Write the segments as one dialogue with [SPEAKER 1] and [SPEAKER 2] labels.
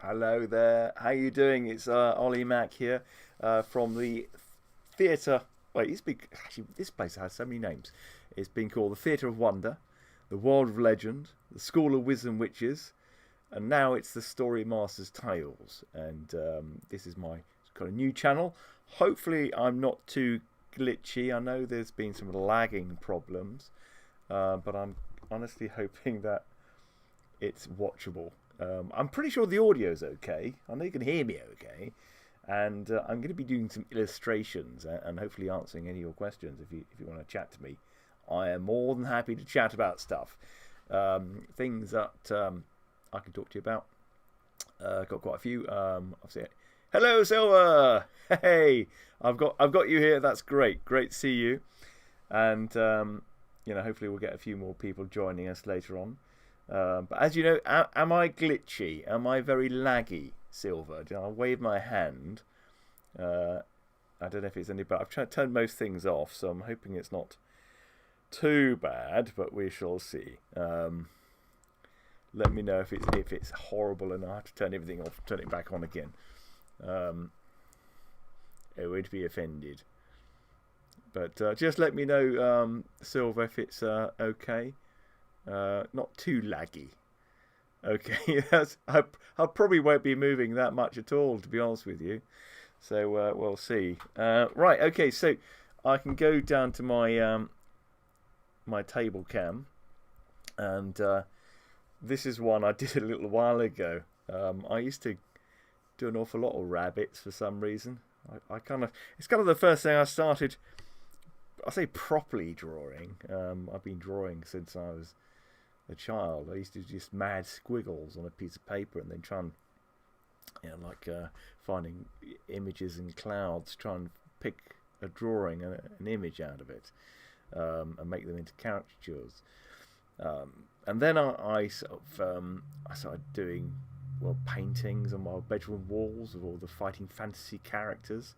[SPEAKER 1] Hello there. How you doing? It's Olly Mc here from the theatre. Wait, actually this place has so many names. It's been called the Theatre of Wonder, the World of Legend, the School of Wiz and Witches, and now it's the StoryMaster's Tales. And this is my kind of new channel. Hopefully, I'm not too glitchy. I know there's been some lagging problems, but I'm honestly hoping that it's watchable. I'm pretty sure the audio's okay. I know you can hear me okay. And I'm going to be doing some illustrations and hopefully answering any of your questions if you want to chat to me. I am more than happy to chat about stuff. Things that I can talk to you about. Got quite a few. Obviously, hello, Silver! Hey! I've got you here. That's great. Great to see you. And, hopefully we'll get a few more people joining us later on. But as you know, am I glitchy? Am I very laggy, Silver? I'll wave my hand. I don't know if it's any better. I've tried to turn most things off, so I'm hoping it's not too bad, but we shall see. Let me know if it's horrible and I have to turn everything off and turn it back on again. I would be offended. But just let me know, Silver, if it's okay. Not too laggy. Okay, I probably won't be moving that much at all, to be honest with you. So we'll see. Right, okay, so I can go down to my my table cam, and this is one I did a little while ago. I used to do an awful lot of rabbits for some reason. It's kind of the first thing I started. I say properly drawing. I've been drawing since I was a child. I used to just mad squiggles on a piece of paper and then try and, finding images in clouds, try and pick a drawing, an image out of it, and make them into caricatures. And then I started doing paintings on my bedroom walls of all the fighting fantasy characters.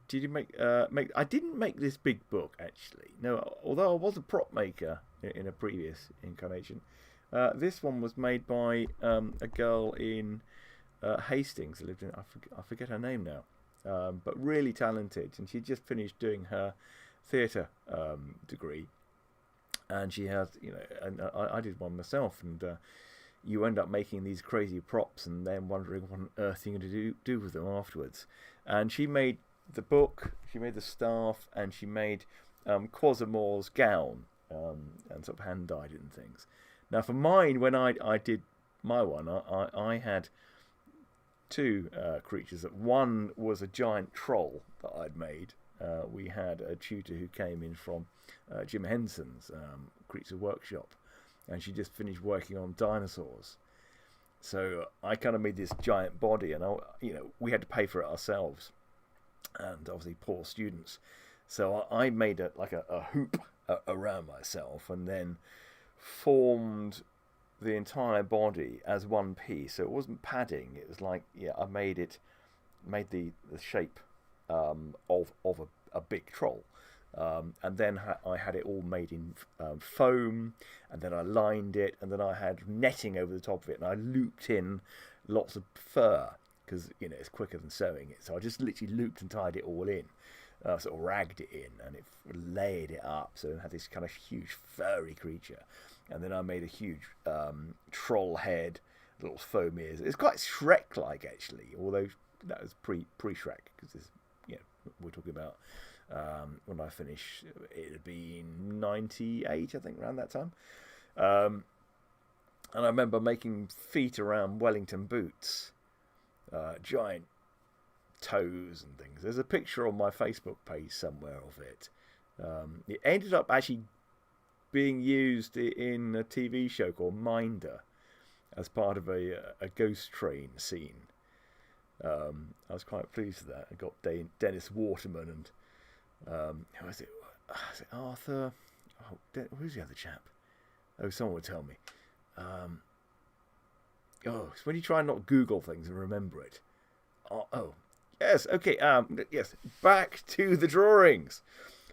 [SPEAKER 1] Did you make? I didn't make this big book actually. No, although I was a prop maker in a previous incarnation. This one was made by a girl in Hastings who lived in. I forget her name now, but really talented, and she just finished doing her theatre degree, and she has and I did one myself, and you end up making these crazy props and then wondering what on earth you're going to do with them afterwards. And she made the book, she made the staff, and she made Quasimor's gown, and sort of hand dyed it and things. Now for mine, when I did my one, I had two creatures. One was a giant troll that I'd made. We had a tutor who came in from Jim Henson's Creature Workshop, and she just finished working on dinosaurs. So I kind of made this giant body, and we had to pay for it ourselves, and obviously poor students. So I made a hoop around myself, and then formed the entire body as one piece. So it wasn't padding. It was like I made the shape of a big troll. And then I had it all made in foam, and then I lined it, and then I had netting over the top of it, and I looped in lots of fur because it's quicker than sewing it. So I just literally looped and tied it all in, sort of ragged it in, and it layered it up, so it had this kind of huge furry creature. And then I made a huge troll head, little foam ears. It's quite Shrek-like actually, although that was pre-Shrek, because we're talking about. When I finish, it had been 98, I think, around that time. And I remember making feet around Wellington boots, giant toes and things. There's a picture on my Facebook page somewhere of it. It ended up actually being used in a TV show called Minder as part of a ghost train scene. I was quite pleased with that. I got Dennis Waterman and who was it? Was it Arthur? Who's the other chap? Oh, someone would tell me. It's when you try and not Google things and remember it. Oh, yes, okay. Yes, back to the drawings.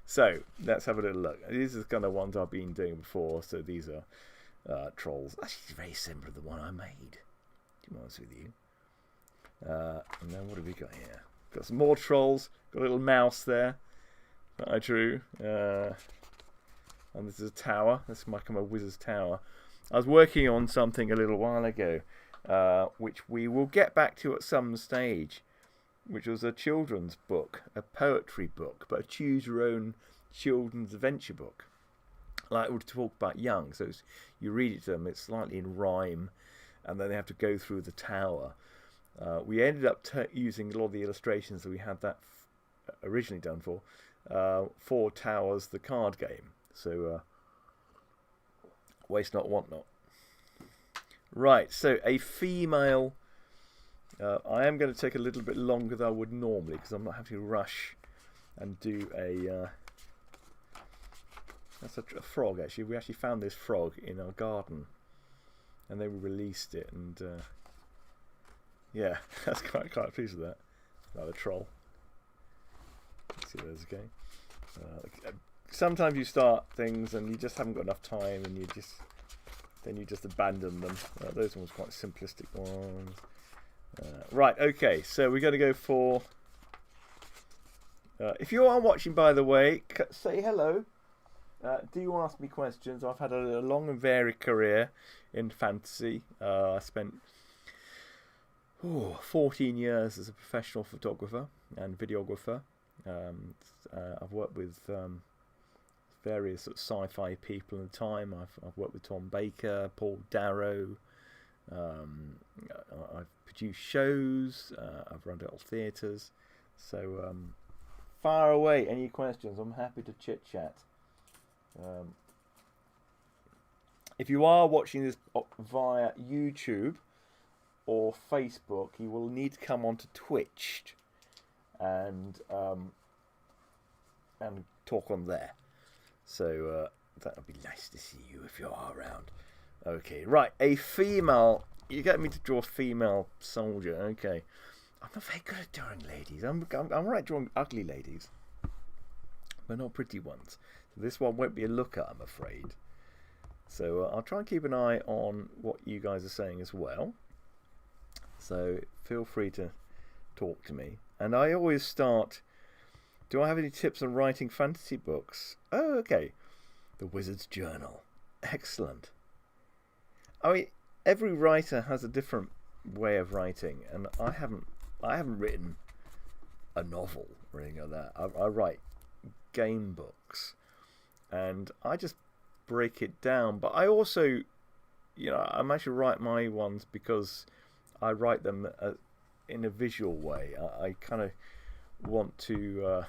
[SPEAKER 1] So let's have a little look. These are the kind of ones I've been doing before. So these are trolls. Actually, it's very similar to the one I made. to be honest with you. And then what have we got here? Got some more trolls. Got a little mouse there that I drew. And this is a tower. This is my kind of wizard's tower. I was working on something a little while ago, which we will get back to at some stage, which was a children's book, a poetry book, but a choose-your-own children's adventure book. Like we talk about young, so you read it to them, it's slightly in rhyme, and then they have to go through the tower. We ended up using a lot of the illustrations that we had that originally done for Towers, the card game. So, waste not, want not. Right, so a female... I am going to take a little bit longer than I would normally, because I'm not having to rush and do a... That's a frog, actually. We actually found this frog in our garden, and then we released it, and yeah, that's quite pleased with that. Another troll. Let's see those again. Sometimes you start things and you just haven't got enough time, and you just abandon them. Those ones quite simplistic ones. Right, okay, so we're going to go for... if you are watching, by the way, say hello. Do you ask me questions? I've had a long and varied career in fantasy. I spent 14 years as a professional photographer and videographer. I've worked with various sort of sci-fi people at the time. I've worked with Tom Baker, Paul Darrow. I've produced shows. I've run little theatres. So fire away any questions. I'm happy to chit chat. If you are watching this via YouTube or Facebook, you will need to come onto Twitch and talk on there. So that would be nice to see you if you are around. Okay, right, a female. You get me to draw a female soldier. Okay, I'm not very good at drawing ladies. I'm right drawing ugly ladies, but not pretty ones. This one won't be a looker, I'm afraid. So I'll try and keep an eye on what you guys are saying as well. So feel free to talk to me. And I always start, do I have any tips on writing fantasy books? Oh, okay. The Wizard's Journal. Excellent. I mean, every writer has a different way of writing, and I haven't written a novel or anything like that. I write game books. And I just break it down. But I also, I'm actually write my ones because I write them in a visual way. I kind of want to,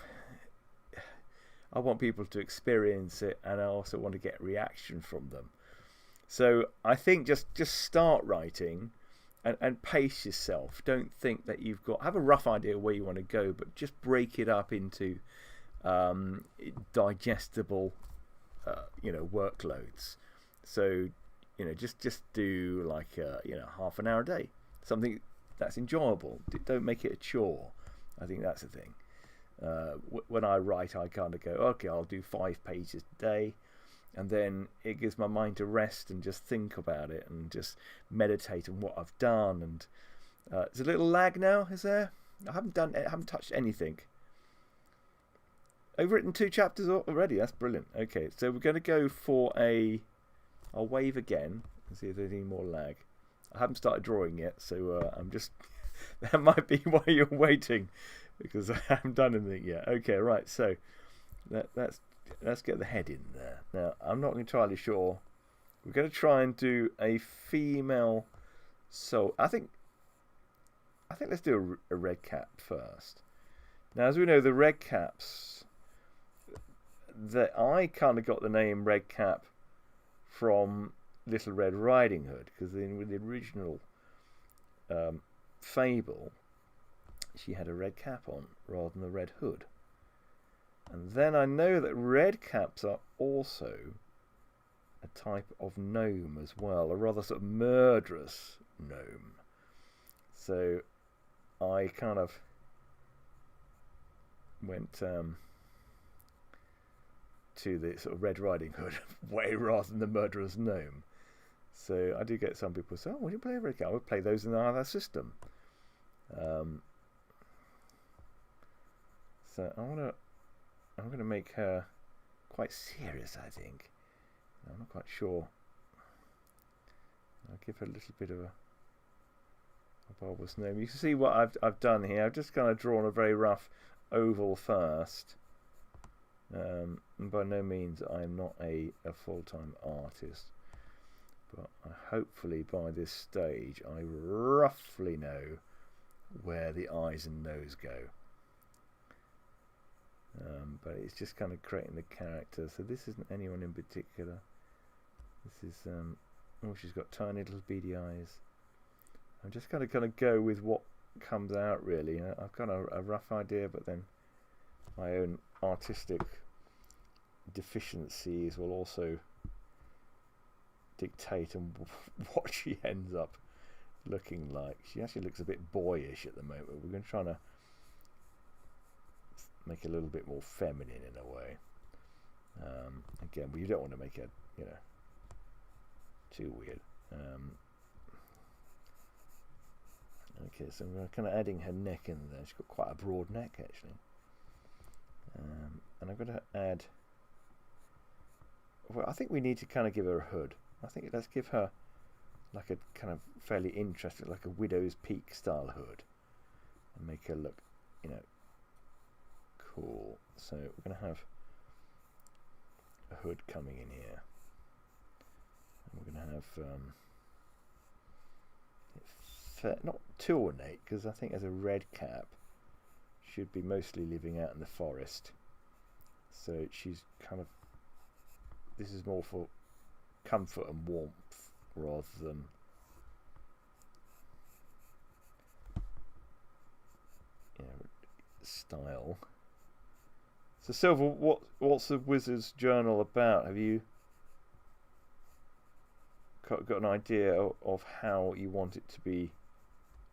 [SPEAKER 1] I want people to experience it, and I also want to get reaction from them. So I think just start writing and pace yourself. Don't think that have a rough idea where you want to go, but just break it up into digestible workloads. So just do like half an hour a day, something that's enjoyable. Don't make it a chore. I think that's the thing. When I write, I kind of go, okay, I'll do 5 pages a day, and then it gives my mind to rest and just think about it and just meditate on what I've done. And there's a little lag now, is there? I haven't touched anything. I've written 2 chapters already. That's brilliant. Okay, so we're going to go for I'll wave again and see if there's any more lag. I haven't started drawing yet, so I'm just... that might be why you're waiting, because I haven't done anything yet. Okay, right, so let's get the head in there. Now, I'm not entirely sure. We're going to try and do a female... So, I think let's do a Redcap first. Now, as we know, the Redcaps... I kind of got the name Redcap from Little Red Riding Hood, because in the original fable, she had a red cap on rather than a red hood. And then I know that red caps are also a type of gnome as well, a rather sort of murderous gnome. So I kind of went to the sort of Red Riding Hood way rather than the murderous gnome. So I do get some people say, "Oh, would you play a Redcap?" I would play those in our system. So I'm gonna make her quite serious, I think. I'm not quite sure. I'll give her a little bit of a bulbous nose. You can see what I've done here. I've just kind of drawn a very rough oval first. And by no means I'm not a full-time artist, but hopefully by this stage I roughly know where the eyes and nose go. But it's just kind of creating the character. So this isn't anyone in particular. This is oh, she's got tiny little beady eyes. I'm just kind of go with what comes out really. I've got a rough idea, but then my own artistic deficiencies will also dictate on what she ends up looking like. She actually looks a bit boyish at the moment. We're going to try to make it a little bit more feminine in a way. Again, we don't want to make her, you know, too weird. Okay, so we're kind of adding her neck in there. She's got quite a broad neck actually. And I'm going to add, well, I think we need to kind of give her a hood. I think let's give her like a kind of fairly interesting, like a widow's peak style hood, and make her look, you know, cool. So we're going to have a hood coming in here, and we're going to have not too ornate, because I think as a Redcap should be mostly living out in the forest. So she's kind of, this is more for comfort and warmth rather than style. So Silver, what's the Wizard's Journal about? Have you got an idea of how you want it to be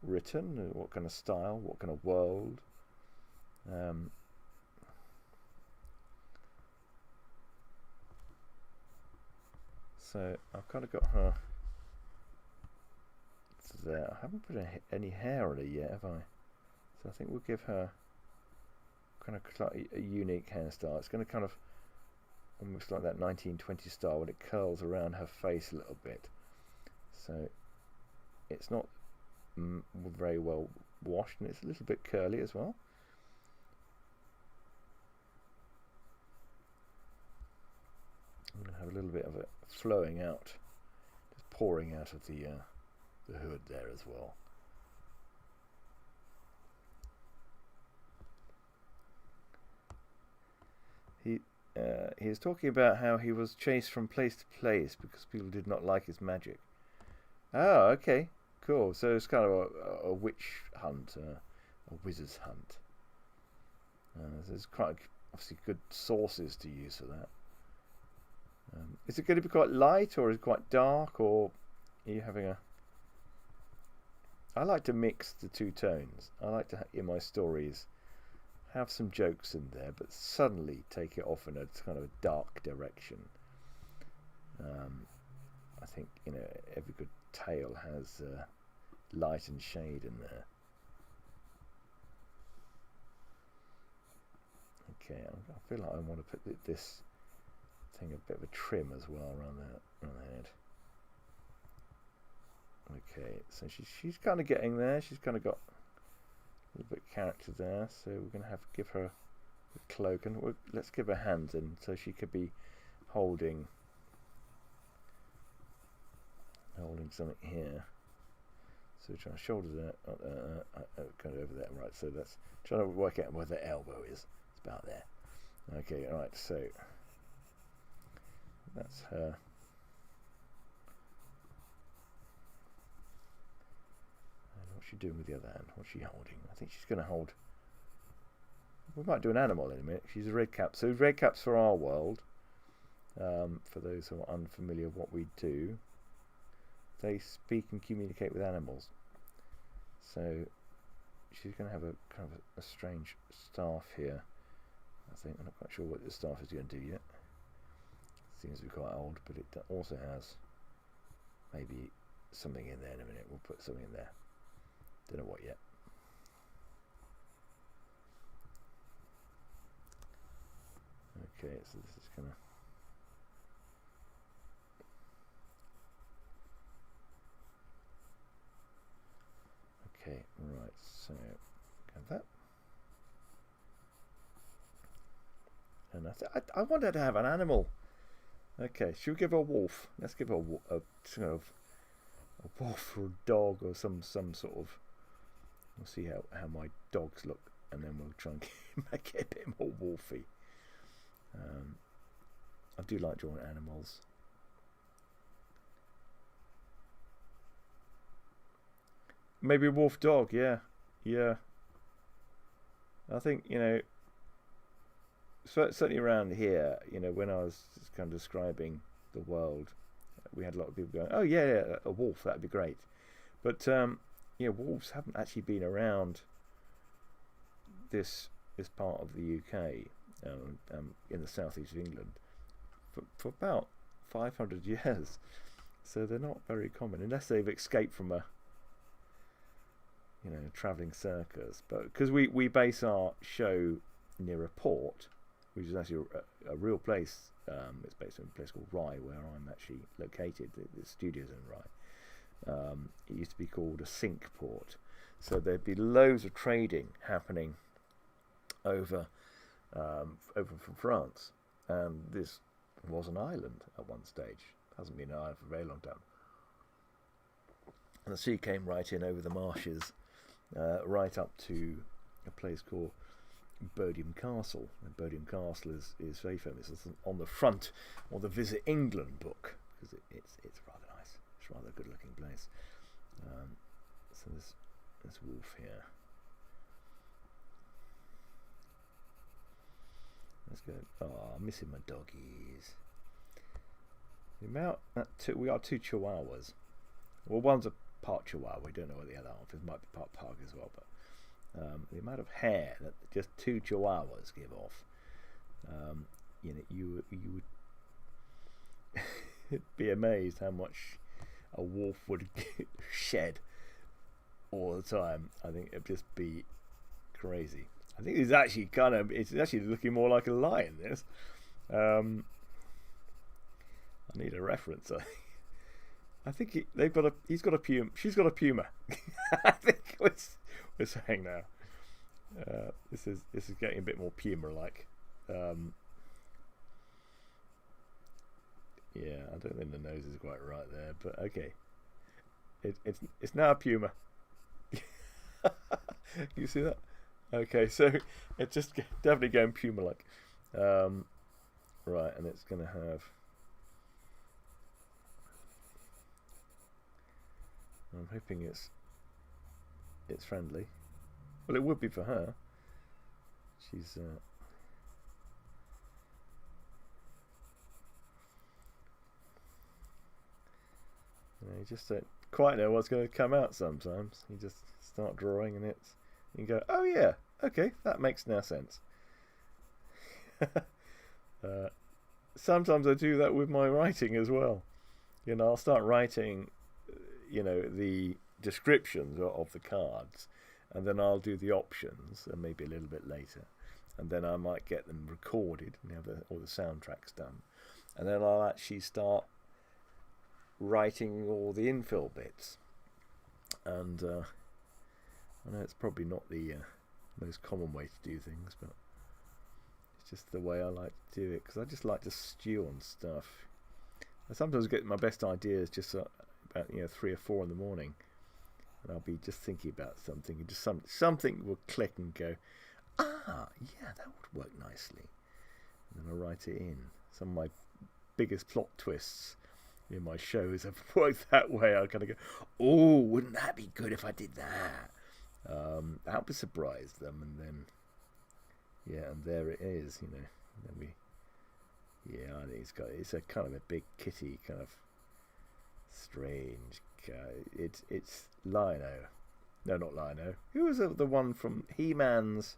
[SPEAKER 1] written? What kind of style? What kind of world? So I've kind of got her there. I haven't put any hair on her yet, have I? So I think we'll give her kind of like a unique hairstyle. It's going to kind of almost like that 1920s style when it curls around her face a little bit. So it's not very well washed, and it's a little bit curly as well. I'm going to have a little bit of it flowing out, just pouring out of the hood there as well. He was talking about how he was chased from place to place because people did not like his magic. Oh, okay, cool. So it's kind of a witch hunt, a wizard's hunt. There's quite obviously good sources to use for that. Is it going to be quite light, or is it quite dark, or are you having a... I like to mix the two tones. I like to, in my stories, have some jokes in there, but suddenly take it off in a kind of a dark direction. I think, you know, every good tale has light and shade in there. Okay, I feel like I want to put this thing a bit of a trim as well around the head. Okay, so she's kind of getting there. She's kind of got a little bit of character there. So we're going to have to give her a cloak, and let's give her hands in, so she could be holding something here. So trying to shoulder that, kind of over there, right? So that's trying to work out where the elbow is. It's about there. Okay, all right. So that's her. What's she doing with the other hand? What's she holding? I think she's going to hold... We might do an animal in a minute. She's a Redcap. So Redcaps for our world, for those who are unfamiliar with what we do, they speak and communicate with animals. So she's going to have a kind of a strange staff here. I think I'm not quite sure what the staff is going to do yet. Seems to be quite old, but it also has maybe something in there in a minute. We'll put something in there. Don't know what yet. Okay, so this is gonna. Okay, right. So got that. And I wanted to have an animal. Okay, should we give her a wolf? Let's give her a sort of a wolf or a dog or some sort of. We'll see how my dogs look, and then we'll try and make it a bit more wolfy. I do like drawing animals. Maybe a wolf dog, yeah. I think, certainly around here, when I was just kind of describing the world, we had a lot of people going, oh yeah, a wolf, that'd be great. But wolves haven't actually been around this part of the UK, in the southeast of England, for about 500 years. So they're not very common, unless they've escaped from a travelling circus. But because we base our show near a port, which is actually a real place. It's based in a place called Rye, where I'm actually located. The studio's in Rye. It used to be called a sink port. So there'd be loads of trading happening over from France. And this was an island at one stage. It hasn't been an island for a very long time. And the sea came right in over the marshes, right up to a place called Bodiam Castle. And Bodiam Castle is very famous. It's on the front of the Visit England book, because it's rather nice. It's rather a good looking place. So there's wolf here. Let's go. Oh, I'm missing my doggies. We got 2 chihuahuas. Well, one's a part chihuahua. We don't know what the other half is. Might be part pug as well, but the amount of hair that just 2 chihuahuas give off, you would be amazed how much a wolf would shed all the time. I think it'd just be crazy. I think it's actually looking more like a lion. This, I need a reference. I think he's got a puma. She's got a puma. I think we're saying now. This is getting a bit more puma-like. Yeah, I don't think the nose is quite right there, but okay. It's now a puma. You see that? Okay, so it's just definitely going puma-like. Right, and it's going to have. I'm hoping it's friendly. Well, it would be for her. She's you just don't quite know what's going to come out sometimes. You just start drawing and you go, oh yeah, okay, that makes now sense. Sometimes I do that with my writing as well. I'll start writing the descriptions of the cards, and then I'll do the options, and maybe a little bit later, and then I might get them recorded and have all the soundtracks done, and then I'll actually start writing all the infill bits. And I know it's probably not the most common way to do things, but it's just the way I like to do it, because I just like to stew on stuff. I sometimes get my best ideas just about 3 or 4 in the morning, and I'll be just thinking about something, and just something will click and go, yeah, that would work nicely, and then I'll write it in. Some of my biggest plot twists in my shows have worked that way. I kind of go, oh, wouldn't that be good if I did that? That would surprise them, and then and there it is. And then I think it's a kind of a big kitty, kind of strange guy. It's Lino. No, not Lino. Who was the one from He-Man's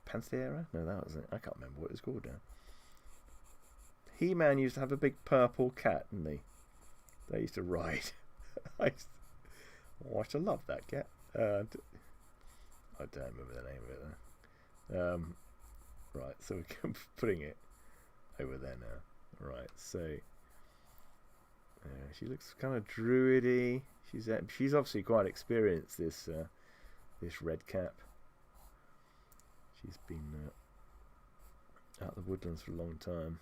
[SPEAKER 1] Panthera? No, that wasn't it. I can't remember what it was called now. He-Man used to have a big purple cat, didn't he? They used to ride. I used to love that cat. I don't remember the name of it though. Right, so we're putting it over there now. Right, so she looks kind of druidy. She's obviously quite experienced. This Redcap. She's been out of the woodlands for a long time.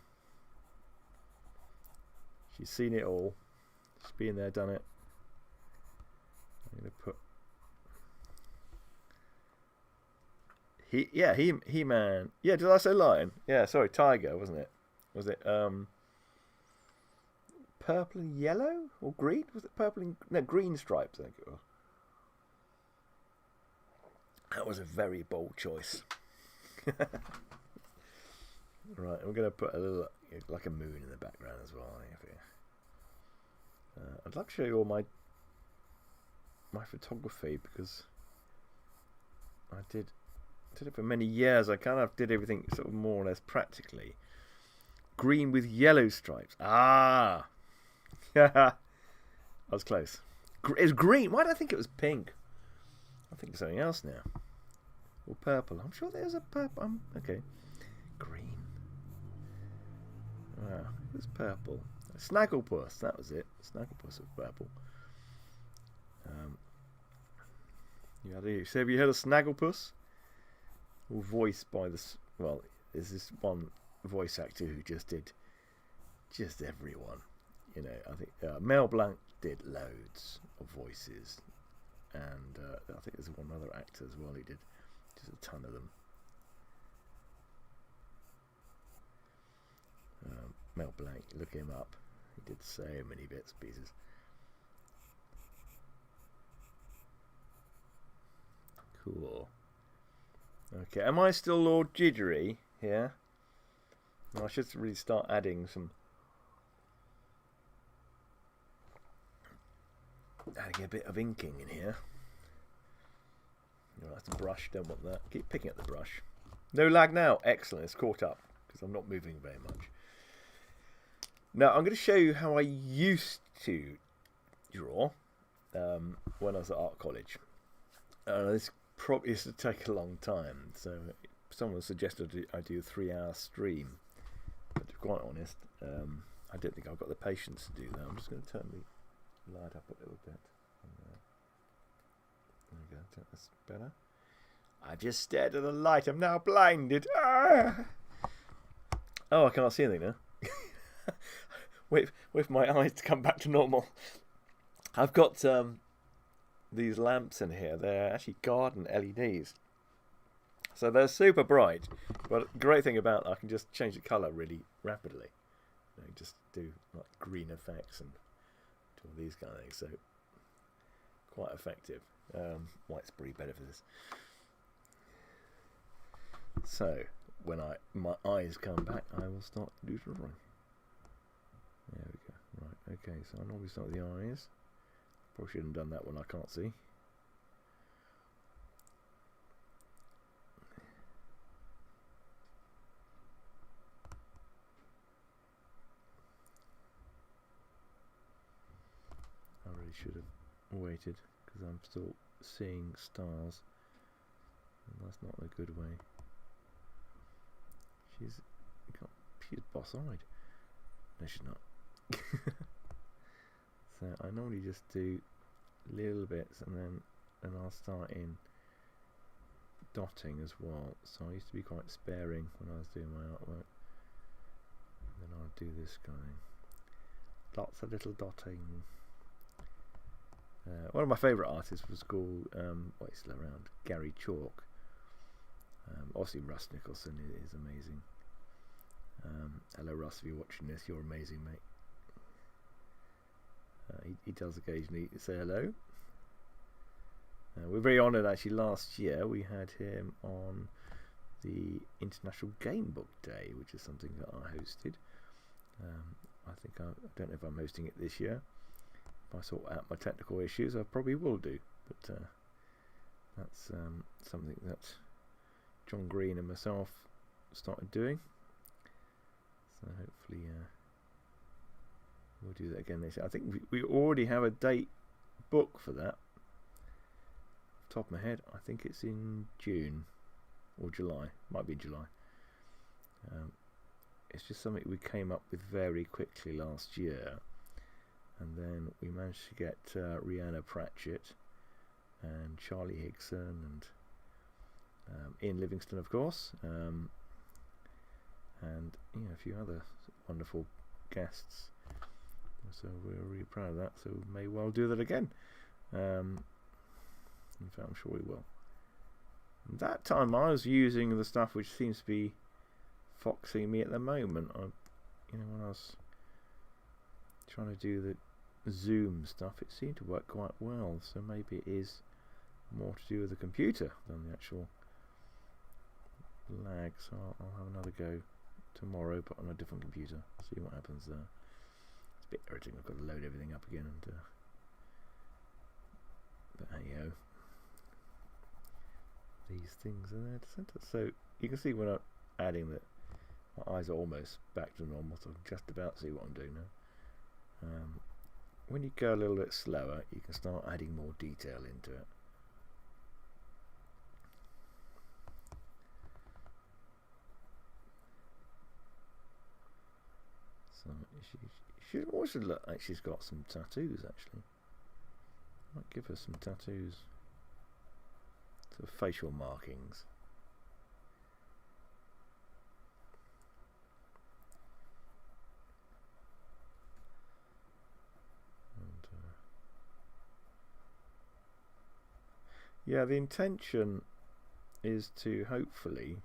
[SPEAKER 1] She's seen it all. She's been there, done it. I'm gonna put He-Man. Yeah, did I say lion? Yeah, sorry, tiger, wasn't it? Was it purple and yellow or green? Was it purple and no green stripes? I think it was. That was a very bold choice. Right, we're gonna put a little like a moon in the background as well. I'd like to show you all my photography because I did it for many years. I kind of did everything sort of more or less practically. Green with yellow stripes. Ah, I was close. It's green. Why did I think it was pink? I think it's something else now. Or purple. I'm sure there's a purple. Okay. Green. Wow, it was purple. Snagglepuss. That was it. Snagglepuss was purple. So have you heard of Snagglepuss? All voiced by this. Well, there's this one voice actor who just did everyone. You know, I think Mel Blanc did loads of voices, and I think there's one other actor as well. He did just a ton of them. Mel Blanc, look him up. He did so many bits and pieces. Cool. Okay, am I still Lord Jidgery here? I should really start adding a bit of inking in here. That's a brush, don't want that. Keep picking at the brush. No lag now. Excellent, it's caught up because I'm not moving very much. Now I'm going to show you how I used to draw when I was at art college. This probably used to take a long time, so someone suggested I do a 3-hour stream. But to be quite honest, I don't think I've got the patience to do that. I'm just going to turn the light up a little bit. There we go. That's better. I just stared at the light. I'm now blinded. Ah! Oh, I can't see anything now. Wait for my eyes to come back to normal. I've got these lamps in here. They're actually garden LEDs. So they're super bright. But the great thing about I can just change the colour really rapidly. You know, just do like green effects and do all these kind of things. So quite effective. White's pretty better for this. So when my eyes come back, I will start to do drawing. There we go. Right, okay, so I normally start with the eyes. Probably shouldn't have done that when I can't see. I really should have waited because I'm still seeing stars. And that's not a good way. She's boss-eyed. No, she's not. So I normally just do little bits and I'll start in dotting as well. So I used to be quite sparing when I was doing my artwork. And then I'll do this kind of thing. Lots of little dotting. One of my favourite artists was called, he's still around, Gary Chalk. Obviously Russ Nicholson is amazing. Hello Russ, if you're watching this, you're amazing, mate. He does occasionally say hello. We're very honoured actually. Last year we had him on the International Game Book Day, which is something that I hosted. I don't know if I'm hosting it this year. If I sort out my technical issues, I probably will do. But that's something that John Green and myself started doing. So hopefully we'll do that again next year. I think we already have a date book for that. Top of my head, I think it's in June or July. Might be July. It's just something we came up with very quickly last year, and then we managed to get Rhianna Pratchett and Charlie Higson and Ian Livingstone, of course, and a few other wonderful guests. So we're really proud of that. So we may well do that again. In fact, I'm sure we will. And that time I was using the stuff which seems to be foxing me at the moment. When I was trying to do the Zoom stuff, it seemed to work quite well. So maybe it is more to do with the computer than the actual lag. So I'll have another go tomorrow, but on a different computer. See what happens there. It's a bit irritating. I've got to load everything up again, and but hey ho. These things are there to center. So you can see when I'm adding that, my eyes are almost back to normal, so I can just about see what I'm doing now. When you go a little bit slower, you can start adding more detail into it. So she also look like she's got some tattoos. Actually, might give her some tattoos. So facial markings. And, yeah, the intention is to hopefully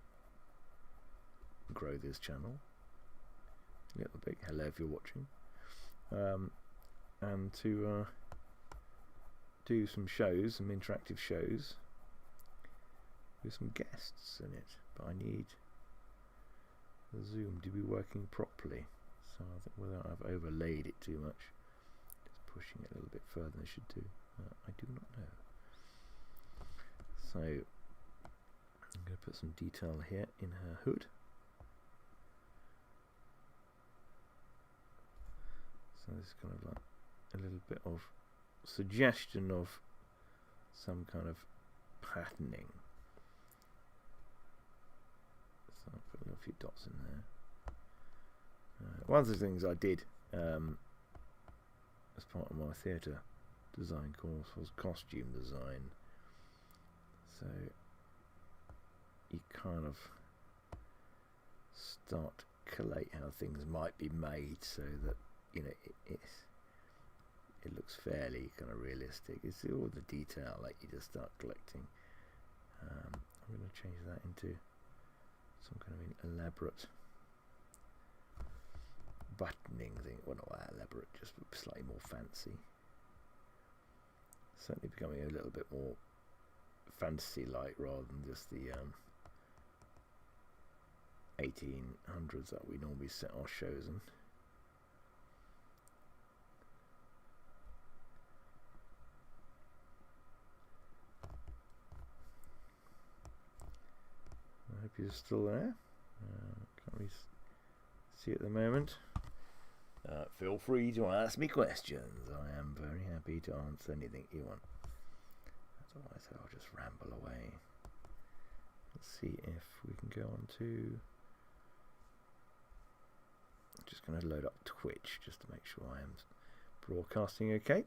[SPEAKER 1] grow this channel a little bit. Hello if you're watching. And to do some shows, some interactive shows with some guests in it, but I need the Zoom to be working properly, so I think without I've overlaid it too much, just pushing it a little bit further than I should do, I do not know. So I'm going to put some detail here in her hood. So this is kind of like a little bit of suggestion of some kind of patterning. So I'll put a few dots in there. One of the things I did as part of my theatre design course was costume design. So you kind of start to collate how things might be made, so that it looks fairly kind of realistic. It's all the detail that you just start collecting. I'm going to change that into some kind of elaborate buttoning thing. Well, not that elaborate, just slightly more fancy. Certainly becoming a little bit more fantasy-like rather than just the 1800s that we normally set our shows in. I hope you're still there. Can't really see at the moment. Feel free to ask me questions. I am very happy to answer anything you want. Otherwise, I'll just ramble away. Let's see if we can go on to. I'm just going to load up Twitch just to make sure I am broadcasting okay.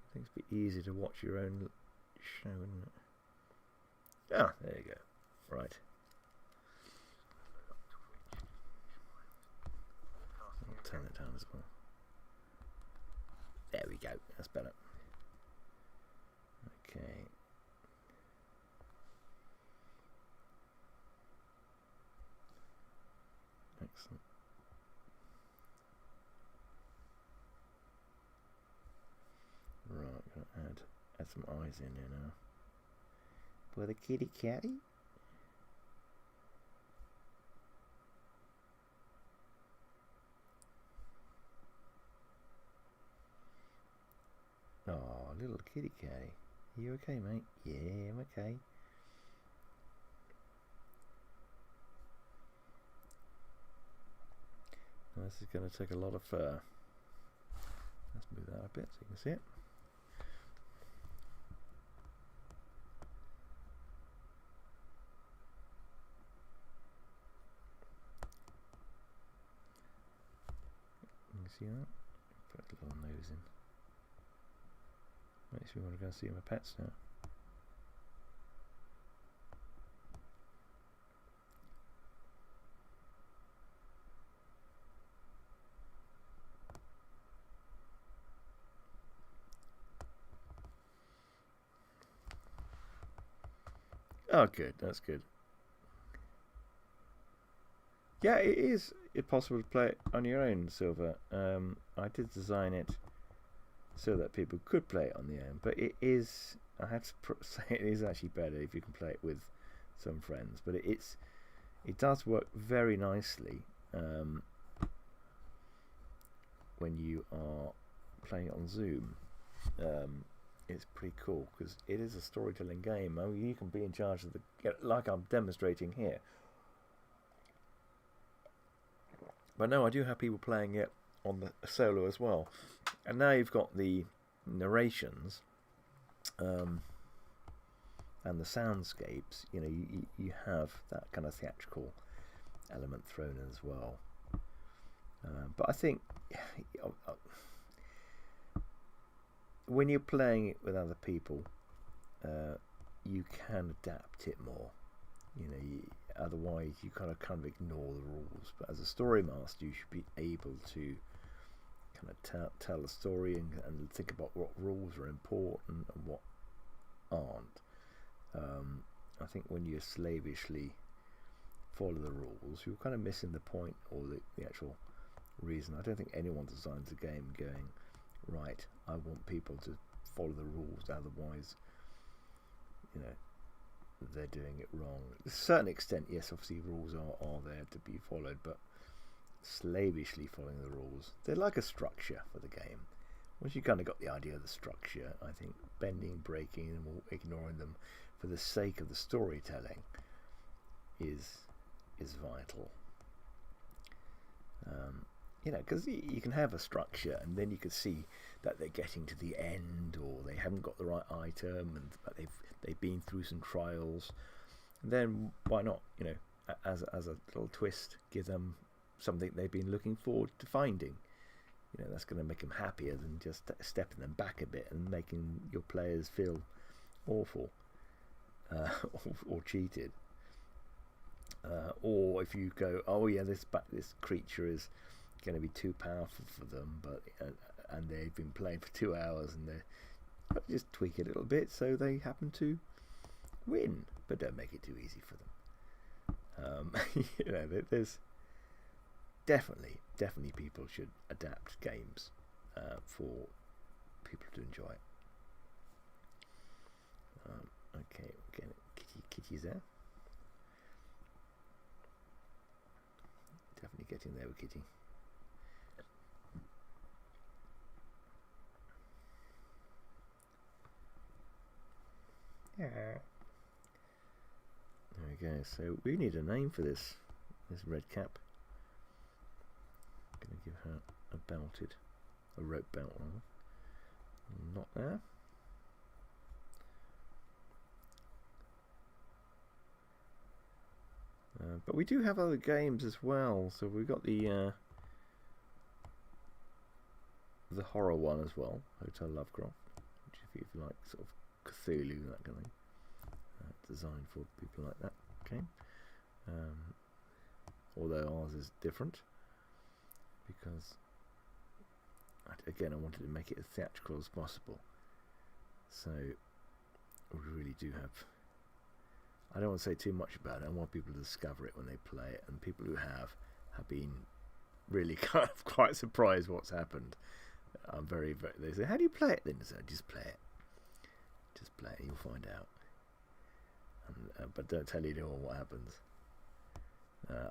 [SPEAKER 1] I think it's a bit easy to watch your own show, isn't it? Ah, there you go. Right. I'll turn it down as well. There we go. That's better. Okay. Excellent. Right, I'm going to add some eyes in here now. For the kitty catty. Oh, little kitty catty. Are you okay, mate? Yeah, I'm okay. This is going to take a lot of fur. Let's move that a bit so you can see it. You can see that? Put a little nose in. Makes me want to go see my pets now. Oh, good. That's good. Yeah, it is possible to play it on your own, Silver. I did design it so that people could play it on their own, but it is, I have to say, it is actually better if you can play it with some friends. But it does work very nicely when you are playing it on Zoom. It's pretty cool because it is a storytelling game. I mean, you can be in charge of like I'm demonstrating here. But no, I do have people playing it on the solo as well. And now you've got the narrations and the soundscapes. You know, you have that kind of theatrical element thrown in as well. But I think when you're playing it with other people, you can adapt it more. You know, otherwise you kind of ignore the rules. But as a story master, you should be able to kind of tell a story and think about what rules are important and what aren't. I think when you slavishly follow the rules, you're kind of missing the point or the actual reason. I don't think anyone designs a game going, right, I want people to follow the rules, otherwise, you know, they're doing it wrong. To a certain extent, yes, obviously rules are there to be followed, but slavishly following the rules, they're like a structure for the game. Once you kind of got the idea of the structure, I think bending, breaking them, or ignoring them for the sake of the storytelling is vital. You know, because you can have a structure and then you can see that they're getting to the end, or they haven't got the right item, but they've been through some trials. And then why not, you know, as a little twist, give them something they've been looking forward to finding. You know, that's going to make them happier than just stepping them back a bit and making your players feel awful or cheated. Or if you go, oh yeah, this creature is going to be too powerful for them, but and they've been playing for 2 hours, and they just tweak it a little bit so they happen to win, but don't make it too easy for them. You know, there's definitely people should adapt games for people to enjoy it. Okay, we're getting kitties there. Definitely getting there with Kitty. Yeah. There we go. So we need a name for this Redcap. I'm going to give her a rope belt on. Not there. But we do have other games as well. So we've got the horror one as well, Hotel Lovecraft, which if you like sort of Cthulhu, that kind of thing, designed for people like that. Okay. Although ours is different because again I wanted to make it as theatrical as possible. So we really do have. I don't want to say too much about it. I want people to discover it when they play it, and people who have been really kind of quite surprised what's happened. I'm very. They say, "How do you play it?" Then so just play it. Just play it. You'll find out. But don't tell anyone what happens.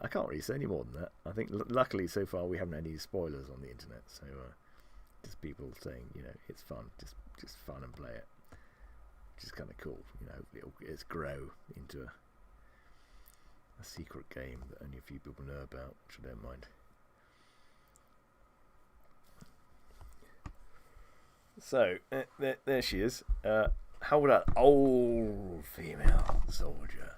[SPEAKER 1] I can't really say any more than that. I think luckily so far we haven't had any spoilers on the internet. So just people saying, you know, it's fun. Just fun and play it. Which is kind of cool, you know. It's grow into a secret game that only a few people know about, which I don't mind. So there she is. How would an old female soldier?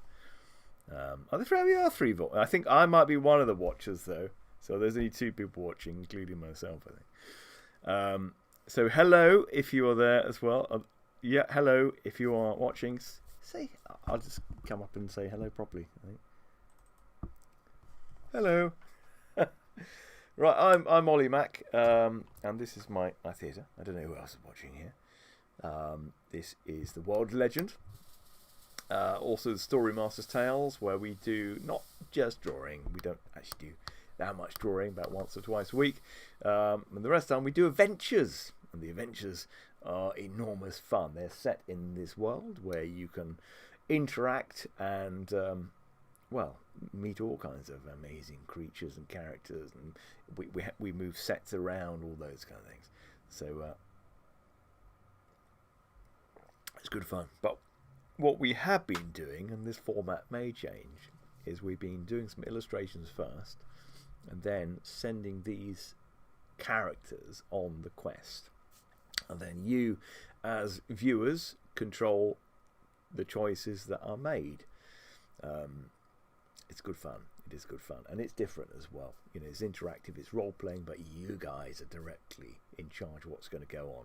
[SPEAKER 1] Are there three? I think I might be one of the watchers though. So there's only 2 people watching, including myself, I think. So hello if you are there as well. Yeah, hello if you are watching. I'll just come up and say hello properly, I think. Hello. Right, I'm Olly Mc, and this is my theatre. I don't know who else is watching here. This is the World Legend. Also the StoryMaster's Tales, where we do not just drawing. We don't actually do that much drawing, about once or twice a week. And the rest of the time we do adventures. And the adventures are enormous fun. They're set in this world where you can interact and, meet all kinds of amazing creatures and characters. And we move sets around, all those kind of things. So it's good fun. But what we have been doing, and this format may change, is we've been doing some illustrations first and then sending these characters on the quest. And then you, as viewers, control the choices that are made. It's good fun. It is good fun. And it's different as well. You know, it's interactive, it's role-playing, but you guys are directly in charge of what's going to go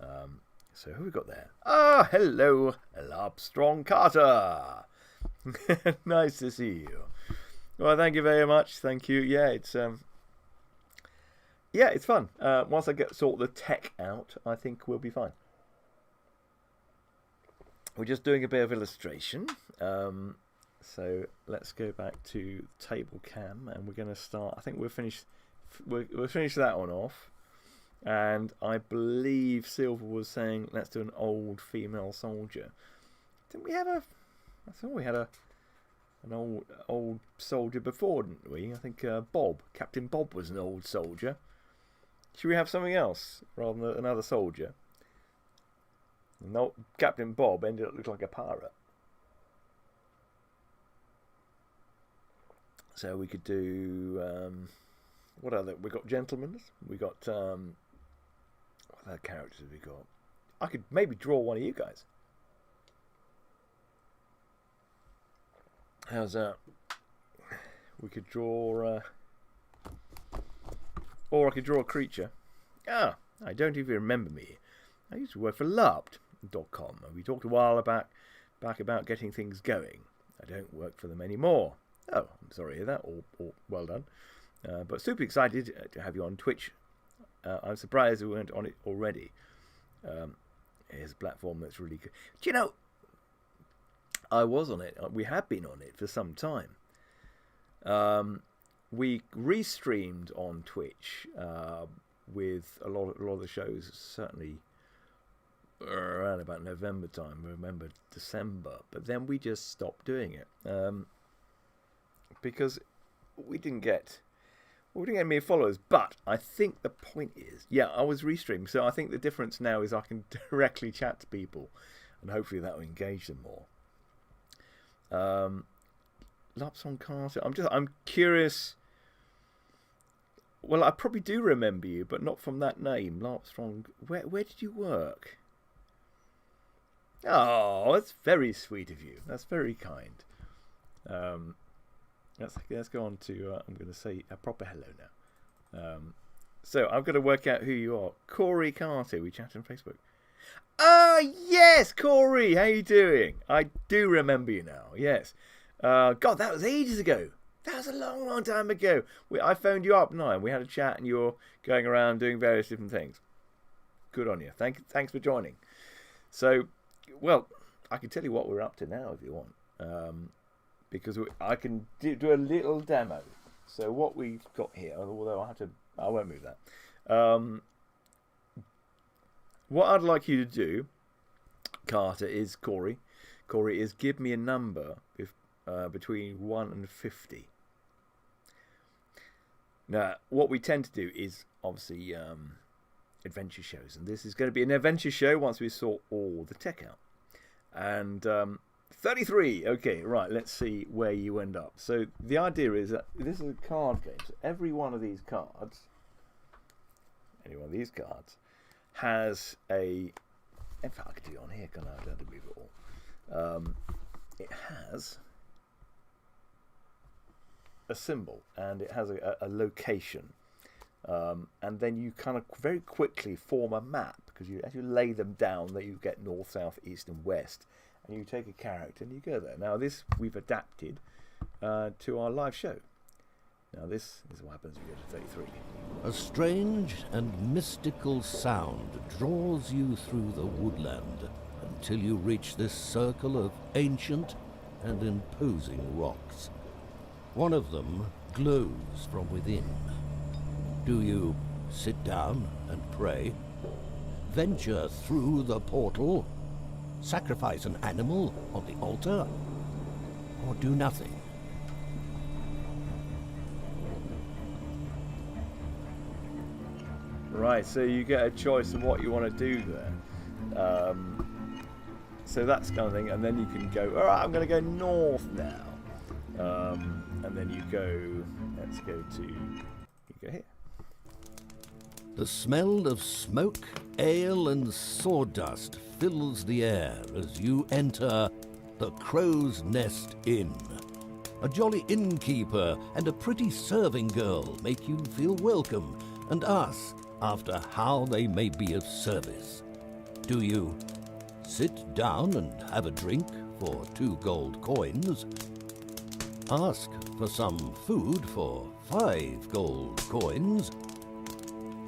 [SPEAKER 1] on. So who have we got there? Hello, Armstrong Carter. Nice to see you. Well, thank you very much. Thank you. Yeah, it's fun. Once I sort the tech out, I think we'll be fine. We're just doing a bit of illustration. So let's go back to table cam, and we're going to start. I think we'll finish that one off. And I believe Silver was saying, let's do an old female soldier. Didn't we have I thought we had an old soldier before, didn't we? I think Captain Bob was an old soldier. Should we have something else rather than another soldier? No, Captain Bob ended up looking like a pirate. So we could do what other? We got gentlemen. We got what other characters have we got? I could maybe draw one of you guys. How's that? We could draw, or I could draw a creature. I don't even remember me. I used to work for LARP.com, and we talked a while back about getting things going. I don't work for them anymore. Oh, I'm sorry to hear that. Or well done. But super excited to have you on Twitch. I'm surprised we weren't on it already. Here's a platform that's really good. Do you know, I was on it. We have been on it for some time. We restreamed on Twitch with a lot of the shows, certainly around about November time. Remember December, but then we just stopped doing it because we didn't get many followers. But I think the point is, I was restreaming, so I think the difference now is I can directly chat to people, and hopefully that will engage them more. Lapson Carter. I'm curious. Well, I probably do remember you, but not from that name, Larpstrong. Where did you work? Oh, that's very sweet of you. That's very kind. Let's go on to. I'm going to say a proper hello now. So I'm going to work out who you are. Corey Carter. We chat on Facebook. Yes, Corey. How you doing? I do remember you now. Yes. God, that was ages ago. That was a long, long time ago. I phoned you up, and we had a chat, and you were going around doing various different things. Good on you. Thanks for joining. So, well, I can tell you what we're up to now if you want, because I can do a little demo. So what we've got here, although I won't move that. What I'd like you to do, Carter, is Corey, is give me a number between 1 and 50. Now, what we tend to do is obviously adventure shows, and this is going to be an adventure show once we sort all the tech out. And 33. Okay, right. Let's see where you end up. So the idea is that this is a card game. So every one of these cards, has a... In fact, I could do it on here, can I? I don't have to move it all. It has a symbol, and it has a location. And then you kind of very quickly form a map, because as you lay them down, that you get north, south, east, and west. And you take a character and you go there. Now, this we've adapted to our live show. Now, this is what happens when you go to 33.
[SPEAKER 2] A strange and mystical sound draws you through the woodland until you reach this circle of ancient and imposing rocks. One of them glows from within. Do you sit down and pray? Venture through the portal? Sacrifice an animal on the altar? Or do nothing?
[SPEAKER 1] Right, so you get a choice of what you want to do there. So that's kind of thing, and then you can go, all right, I'm going to go north now. And then you go, let's go to, you go here.
[SPEAKER 2] The smell of smoke, ale, and sawdust fills the air as you enter the Crow's Nest Inn. A jolly innkeeper and a pretty serving girl make you feel welcome and ask after how they may be of service. Do you sit down and have a drink for 2 gold coins? Ask for some food for 5 gold coins?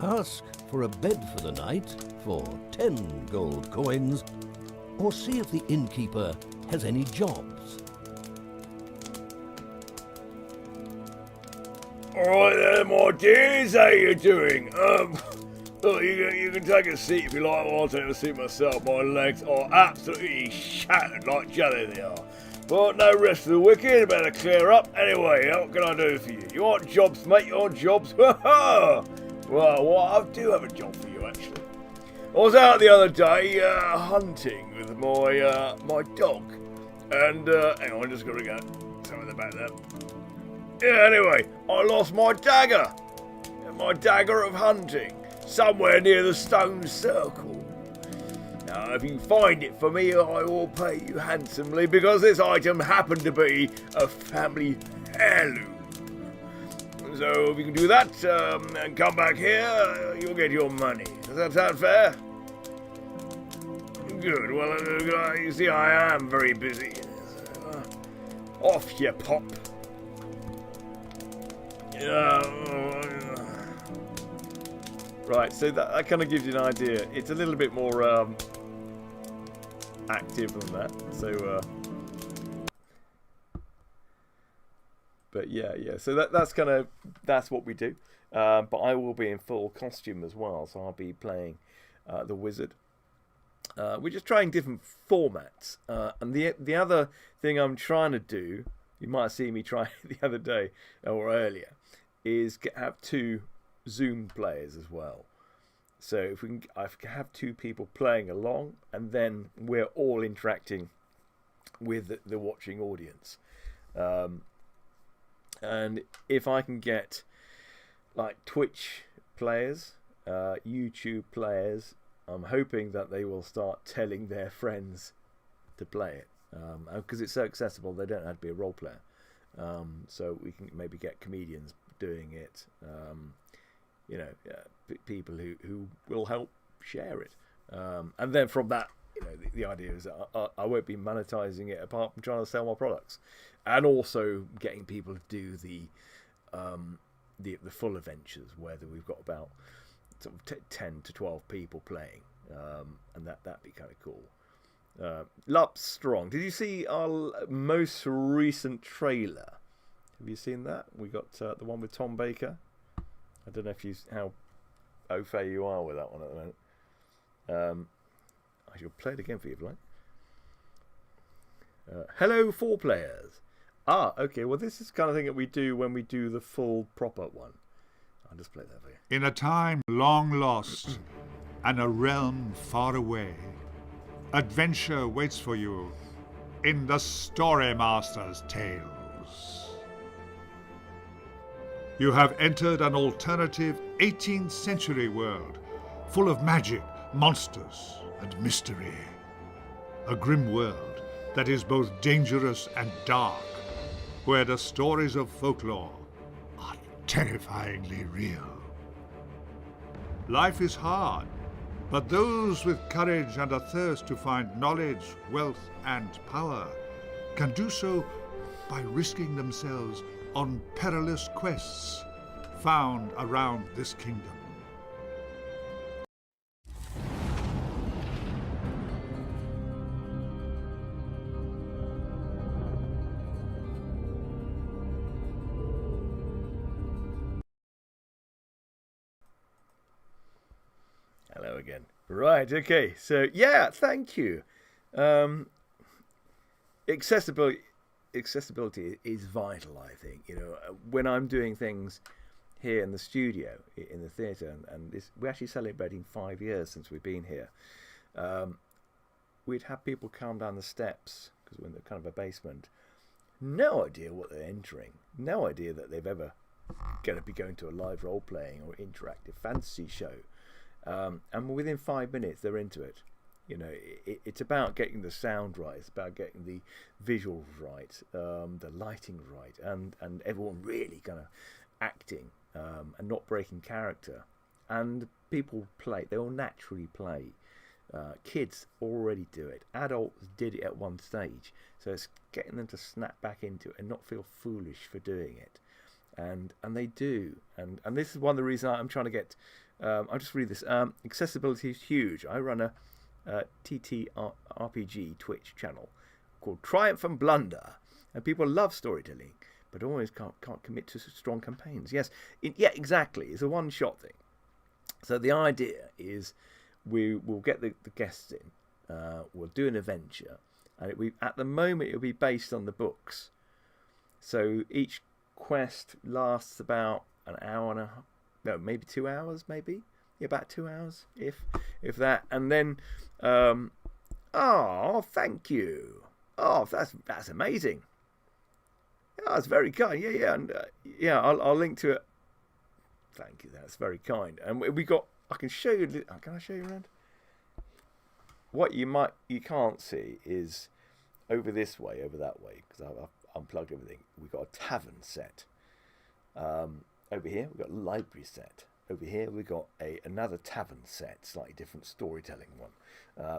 [SPEAKER 2] Ask for a bed for the night for 10 gold coins? Or see if the innkeeper has any jobs?
[SPEAKER 3] Alright then, my dears, how you doing? Look, you can take a seat if you like. I'll take a seat myself. My legs are absolutely shattered like jelly they are. But no rest for the wicked, better clear up. Anyway, what can I do for you? You want jobs, mate? You want jobs? Well, I do have a job for you, actually. I was out the other day hunting with my dog. And, hang on, I'm just going to go somewhere in the back there. Yeah, anyway, I lost my dagger. My dagger of hunting. Somewhere near the stone circle. Now, if you find it for me, I will pay you handsomely, because this item happened to be a family heirloom. So if you can do that and come back here, you'll get your money. Does that sound fair? Good. Well, you see, I am very busy. Off you pop.
[SPEAKER 1] Right, so that kind of gives you an idea. It's a little bit more active than that. So, but yeah. So that's what we do. But I will be in full costume as well. So I'll be playing the wizard. We're just trying different formats. And the other thing I'm trying to do, you might have seen me try the other day or earlier, is have 2 Zoom players as well. So if I can have 2 people playing along, and then we're all interacting with the watching audience. And if I can get like Twitch players, YouTube players, I'm hoping that they will start telling their friends to play it, because it's so accessible. They don't have to be a role player. So we can maybe get comedians doing it, people who will help share it, and then from that, the idea is that I won't be monetizing it apart from trying to sell my products, and also getting people to do the full adventures where we've got about sort of 10 to 12 people playing, and that'd be kind of cool. Lup Strong, did you see our most recent trailer? Have you seen that? We got the one with Tom Baker. I don't know how au fait you are with that one at the moment. I shall play it again for you if you like. Hello, 4 players. Okay. Well, this is the kind of thing that we do when we do the full proper one. I'll just play that for you.
[SPEAKER 4] In a time long lost and a realm far away, adventure waits for you in the StoryMaster's tales. You have entered an alternative 18th century world full of magic, monsters and mystery. A grim world that is both dangerous and dark, where the stories of folklore are terrifyingly real. Life is hard, but those with courage and a thirst to find knowledge, wealth, and power can do so by risking themselves on perilous quests found around this kingdom.
[SPEAKER 1] Hello again. Right, okay. So, yeah, thank you. Accessibility is vital, I think. You know, when I'm doing things here in the studio, in the theatre, and we're actually celebrating 5 years since we've been here. We'd have people come down the steps, because we're in the kind of a basement, no idea what they're entering, no idea that they've ever going to be going to a live role-playing or interactive fantasy show. And within 5 minutes, they're into it. You know, it's about getting the sound right. It's about getting the visuals right, the lighting right, and everyone really kind of acting and not breaking character. And people play. They all naturally play. Kids already do it. Adults did it at one stage. So it's getting them to snap back into it and not feel foolish for doing it. And they do. And this is one of the reasons I'm trying to get... I'll just read this. Accessibility is huge. I run a TTRPG Twitch channel called Triumph and Blunder, and people love storytelling, but always can't commit to strong campaigns. Yes, yeah, exactly. It's a one-shot thing. So the idea is we'll get the guests in, we'll do an adventure, and at the moment it'll be based on the books. So each quest lasts about an hour and a half. No, maybe 2 hours, maybe. Yeah, about 2 hours, if that. And then, oh, thank you. Oh, that's amazing. Oh, that's very kind. Yeah, and I'll link to it. Thank you. That's very kind. And we got. I can show you. Can I show you around? What you can't see is over this way, over that way, because I've unplugged everything. We've got a tavern set. Over here, we've got a library set. Over here, we've got another tavern set, slightly different storytelling one.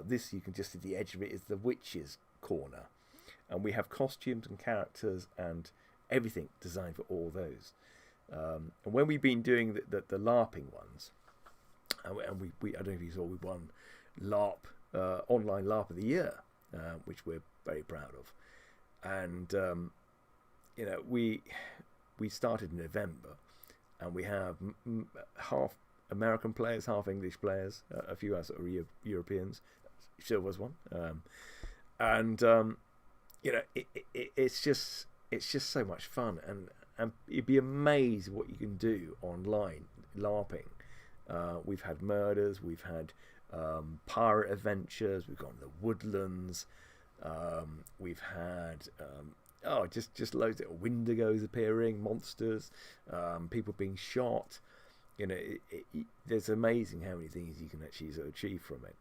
[SPEAKER 1] This, you can just see the edge of it, is the witch's corner. And we have costumes and characters and everything designed for all those. And when we've been doing the LARPing ones, and we I don't know if you saw, we won LARP, online LARP of the year, which we're very proud of. And, you know, we started in November. And we have half American players, half English players, a few sort of Europeans. Silver's one, you know, it's just so much fun, and you'd be amazed what you can do online LARPing. We've had murders, we've had pirate adventures, we've gone to the woodlands, we've had. Just loads of Wendigos appearing, monsters, people being shot. You know, there's amazing how many things you can actually sort of achieve from it.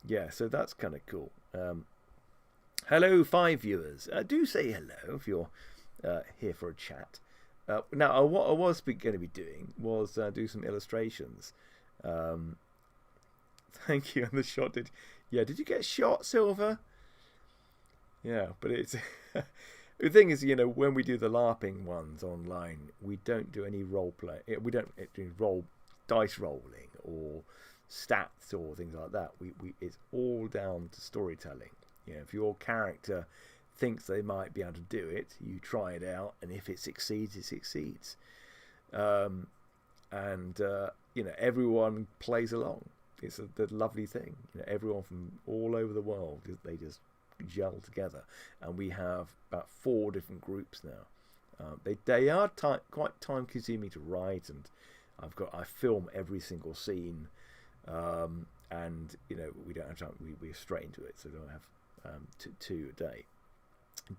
[SPEAKER 1] Yeah, so that's kind of cool. Hello, 5 viewers. Do say hello if you're here for a chat. Now, what I was going to be doing was do some illustrations. Thank you. And the shot did you get shot, Silver? Yeah, but it's the thing is, you know, when we do the LARPing ones online, we don't do any role play. We don't do dice rolling or stats or things like that. It's all down to storytelling. You know, if your character thinks they might be able to do it, you try it out, and if it succeeds, it succeeds. You know, everyone plays along. It's the lovely thing. You know, everyone from all over the world, they just gel together, and we have about 4 different groups now. They are quite time consuming to write, and I film every single scene, and you know, we don't have time. We're straight into it, so we don't have 2 a day.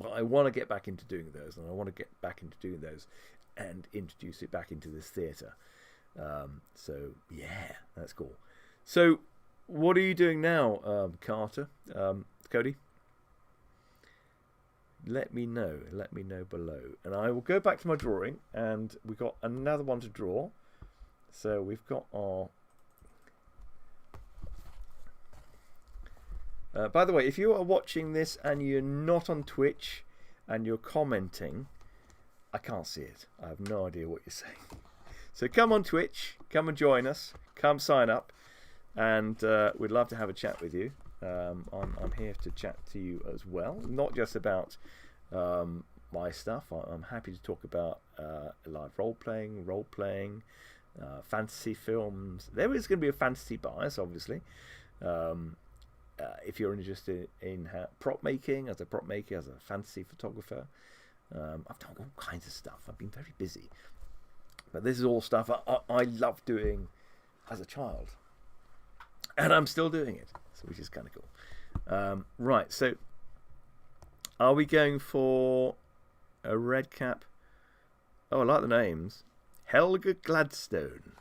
[SPEAKER 1] But I want to get back into doing those, and I want to get back into doing those and introduce it back into this theatre. So yeah, that's cool. So, what are you doing now, Carter? Cody? Let me know. Let me know below. And I will go back to my drawing, and we've got another one to draw. So we've got our... by the way, if you are watching this and you're not on Twitch and you're commenting, I can't see it. I have no idea what you're saying. So come on Twitch, come and join us, come sign up, and we'd love to have a chat with you. I'm here to chat to you as well, not just about my stuff. I'm happy to talk about live role-playing, fantasy films. There is going to be a fantasy bias, obviously. If you're interested in prop making, as a prop maker, as a fantasy photographer, I've done all kinds of stuff. I've been very busy. But this is all stuff I loved doing as a child. And I'm still doing it, which is kind of cool. Right, so are we going for a Redcap? Oh, I like the names. Helga Gladstone.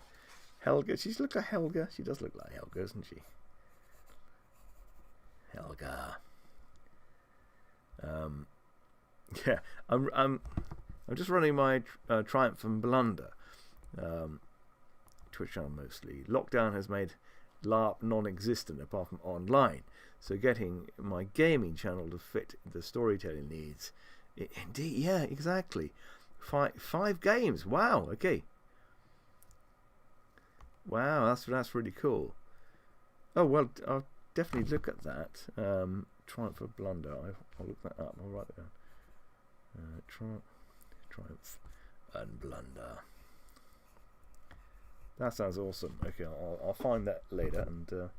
[SPEAKER 1] Helga, she looks like Helga. She does look like Helga, doesn't she? Helga. Yeah, I'm just running my Triumph and Blunder Twitch channel mostly. Lockdown has made LARP non-existent apart from online, so getting my gaming channel to fit the storytelling needs. Indeed, yeah, exactly. Five games. Wow. Okay. Wow, that's really cool. Oh well, I'll definitely look at that. Triumph and Blunder. I'll look that up. I'll write that down. Triumph and Blunder. That sounds awesome. Okay, I'll find that later. And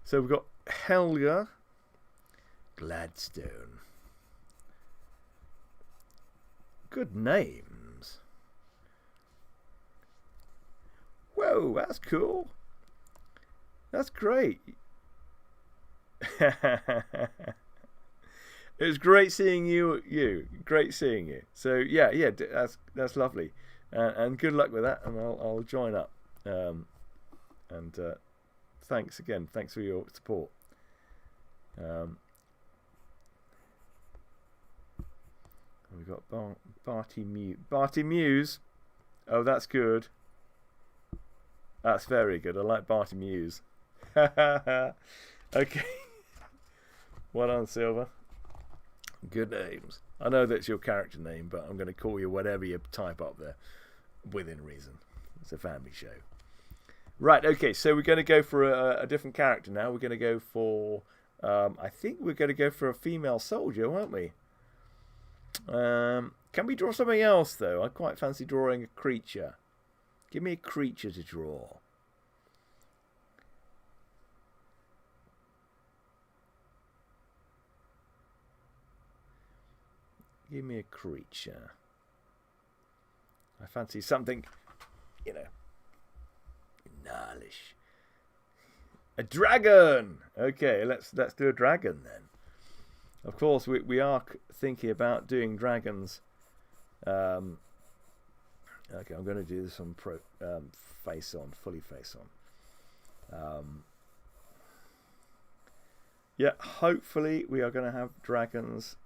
[SPEAKER 1] so we've got Helga Gladstone. Good names. Whoa, that's cool. That's great. It was great seeing you. Great seeing you. So yeah, that's lovely. And good luck with that. And I'll join up. And thanks again. Thanks for your support. We've got Barty Muse. Oh, that's good. That's very good. I like Barty Muse. Okay. Well done, Silver. Good names. I know that's your character name, but I'm going to call you whatever you type up there, within reason. It's a family show. Right, okay, so we're going to go for a different character now. We're going to go for... I think we're going to go for a female soldier, won't we? Can we draw something else, though? I quite fancy drawing a creature. Give me a creature to draw. Give me a creature. I fancy something, you know, gnarlish. A dragon! Okay, let's do a dragon then. Of course, we are thinking about doing dragons. Okay, I'm going to do this on face on, fully face on. Yeah, hopefully we are going to have dragons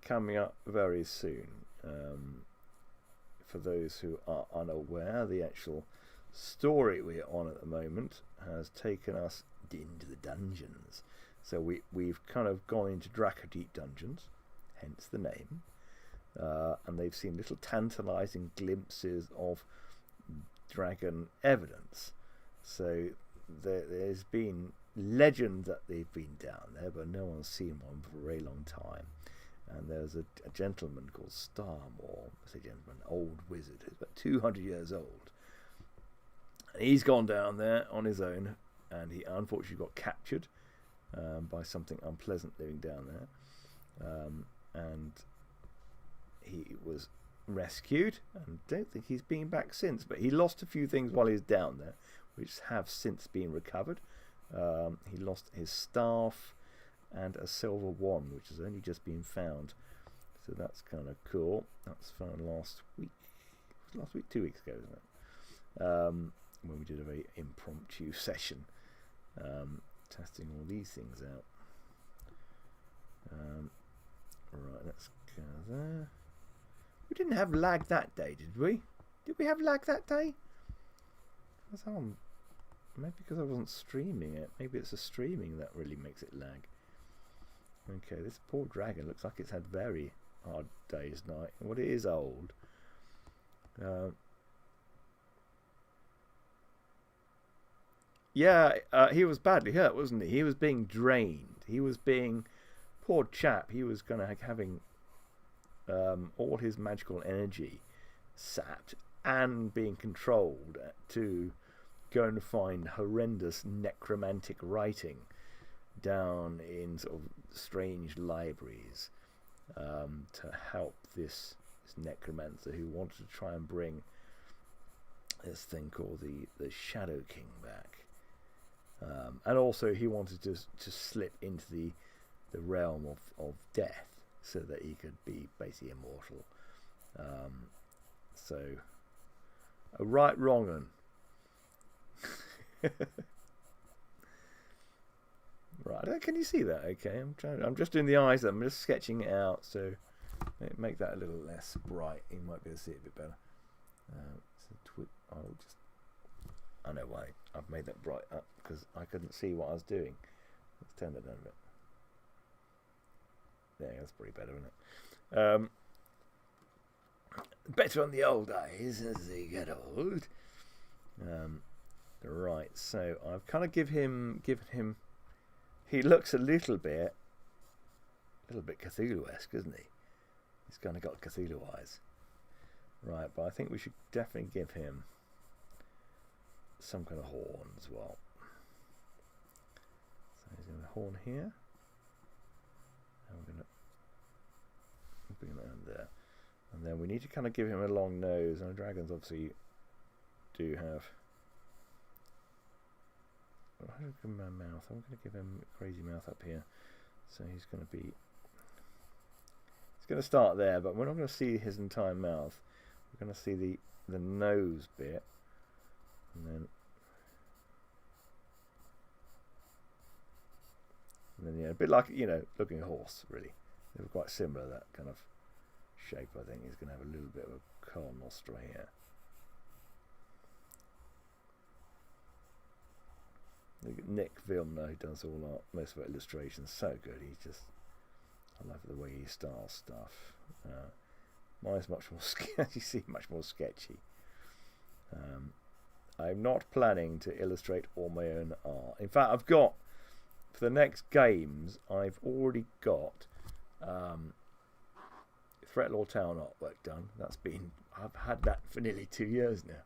[SPEAKER 1] coming up very soon. For those who are unaware, the actual story we're on at the moment has taken us into the dungeons. So we've kind of gone into Dracodeep dungeons, hence the name, and they've seen little tantalising glimpses of dragon evidence. So there's been legend that they've been down there, but no one's seen one for a very long time. And there's a gentleman called Starmore, I say gentleman, old wizard, who's about 200 years old. And he's gone down there on his own, and he unfortunately got captured by something unpleasant living down there. And he was rescued, and don't think he's been back since. But he lost a few things while he was down there, which have since been recovered. He lost his staff and a silver wand, which has only just been found. So that's kind of cool. That's found last week. 2 weeks ago, isn't it? when we did a very impromptu session, testing all these things out. Right, let's go there. We didn't have lag that day, did we? Did we have lag that day? Maybe because I wasn't streaming it. Maybe it's the streaming that really makes it lag. Okay, this poor dragon looks like it's had very hard days night. Well, it is old. Yeah, he was badly hurt, wasn't he? He was being drained. He was being... Poor chap, he was going to having all his magical energy sapped and being controlled to go and find horrendous necromantic writing down in sort of strange libraries to help this necromancer who wanted to try and bring this thing called the Shadow King back. And also he wanted to slip into the realm of death so that he could be basically immortal. So a right wrong un. Right, can you see that? Okay, I'm just doing the eyes. I'm just sketching it out, so make that a little less bright. You might be able to see it a bit better. I know why I've made that bright up, because I couldn't see what I was doing. Let's turn that down a bit. Yeah, that's pretty better, isn't it? Better on the old days as they get old. Right, so I've kind of given him. He looks a little bit Cthulhu-esque, isn't he? He's kind of got Cthulhu eyes. Right, but I think we should definitely give him some kind of horn as well. So he's got a horn here. And we're going to bring that in there. And then we need to kind of give him a long nose. And dragons obviously do have... I'm going to give him a mouth. I'm going to give him a crazy mouth up here. So he's going to be... He's going to start there, but we're not going to see his entire mouth. We're going to see the nose bit. And then yeah, a bit like, looking a horse, really. They were quite similar, that kind of shape, I think. He's going to have a little bit of a coal nostril here. Look at Nick Vilmner, who does most of our illustrations. So good. I love the way he styles stuff. Mine's much more much more sketchy. I'm not planning to illustrate all my own art. In fact, I've got, for the next games, I've already got Threatlore Town artwork done. I've had that for nearly 2 years now.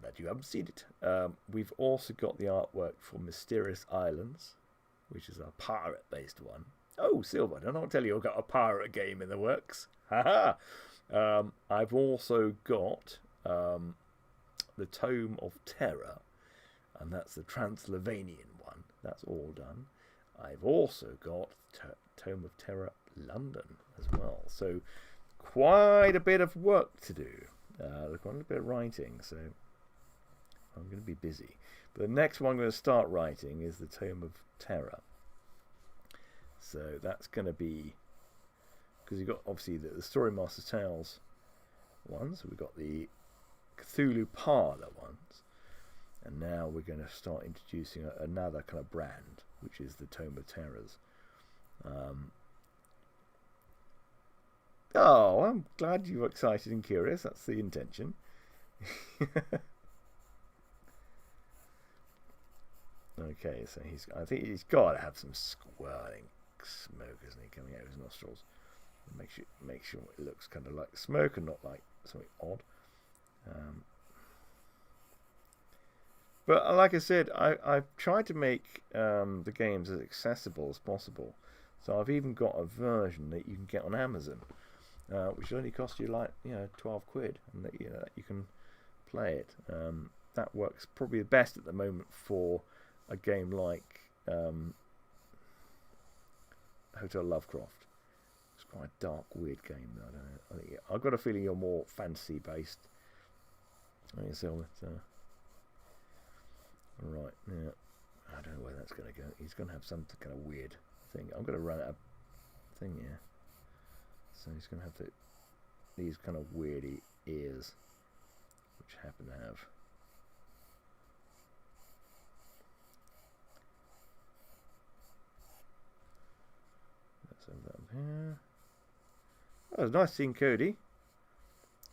[SPEAKER 1] That you haven't seen it. We've also got the artwork for Mysterious Islands, which is a pirate-based one. Oh, Silver, did I not tell you I've got a pirate game in the works? Haha! I've also got the Tome of Terror, and that's the Transylvanian one. That's all done. I've also got Tome of Terror London as well. So quite a bit of work to do. Quite a bit of writing, so I'm going to be busy. But the next one I'm going to start writing is the Tome of Terror. So that's going to be... Because you've got, obviously, the StoryMaster's Tales ones. We've got the Cthulhu Parlor ones. And now we're going to start introducing another kind of brand, which is the Tome of Terrors. Oh, I'm glad you were excited and curious. That's the intention. Okay, so I think he's got to have some squirting smoke, isn't he, coming out of his nostrils? Make sure it looks kind of like smoke and not like something odd. But like I said, I've tried to make the games as accessible as possible. So I've even got a version that you can get on Amazon, which only costs you like 12 quid, and that you can play it. That works probably the best at the moment for a game like Hotel Lovecraft. It's quite a dark, weird game. I don't know. I've got a feeling you're more fantasy based I guess right, yeah. I don't know where that's going to go. He's going to have some kind of weird thing. I'm going to run out of thing here. So he's going to have these kind of weirdy ears, which happen to have. Let's have that up here. Oh, it was nice seeing Cody.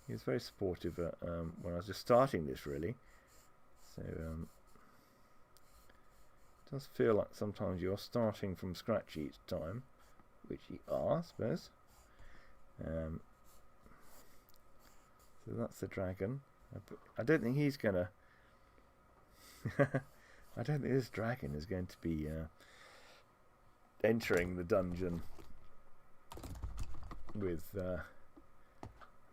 [SPEAKER 1] He was very supportive when I was just starting this, really. So it does feel like sometimes you're starting from scratch each time, which you are, I suppose. So that's the dragon. I don't think he's gonna. I don't think this dragon is going to be entering the dungeon with.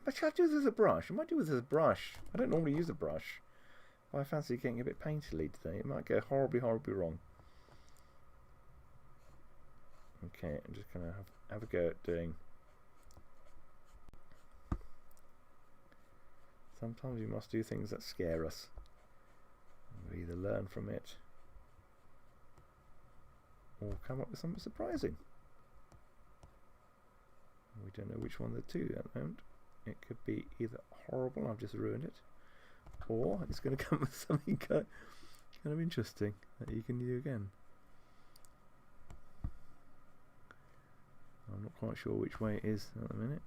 [SPEAKER 1] But should I do this as a brush? I might do this as a brush. I don't normally use a brush. I fancy getting a bit painterly today. It might go horribly, horribly wrong. Okay, I'm just going to have a go at doing. Sometimes you must do things that scare us. We either learn from it or come up with something surprising. We don't know which one of the two at the moment. It could be either horrible, I've just ruined it, or it's going to come with something kind of interesting that you can do again. I'm not quite sure which way it is at the minute.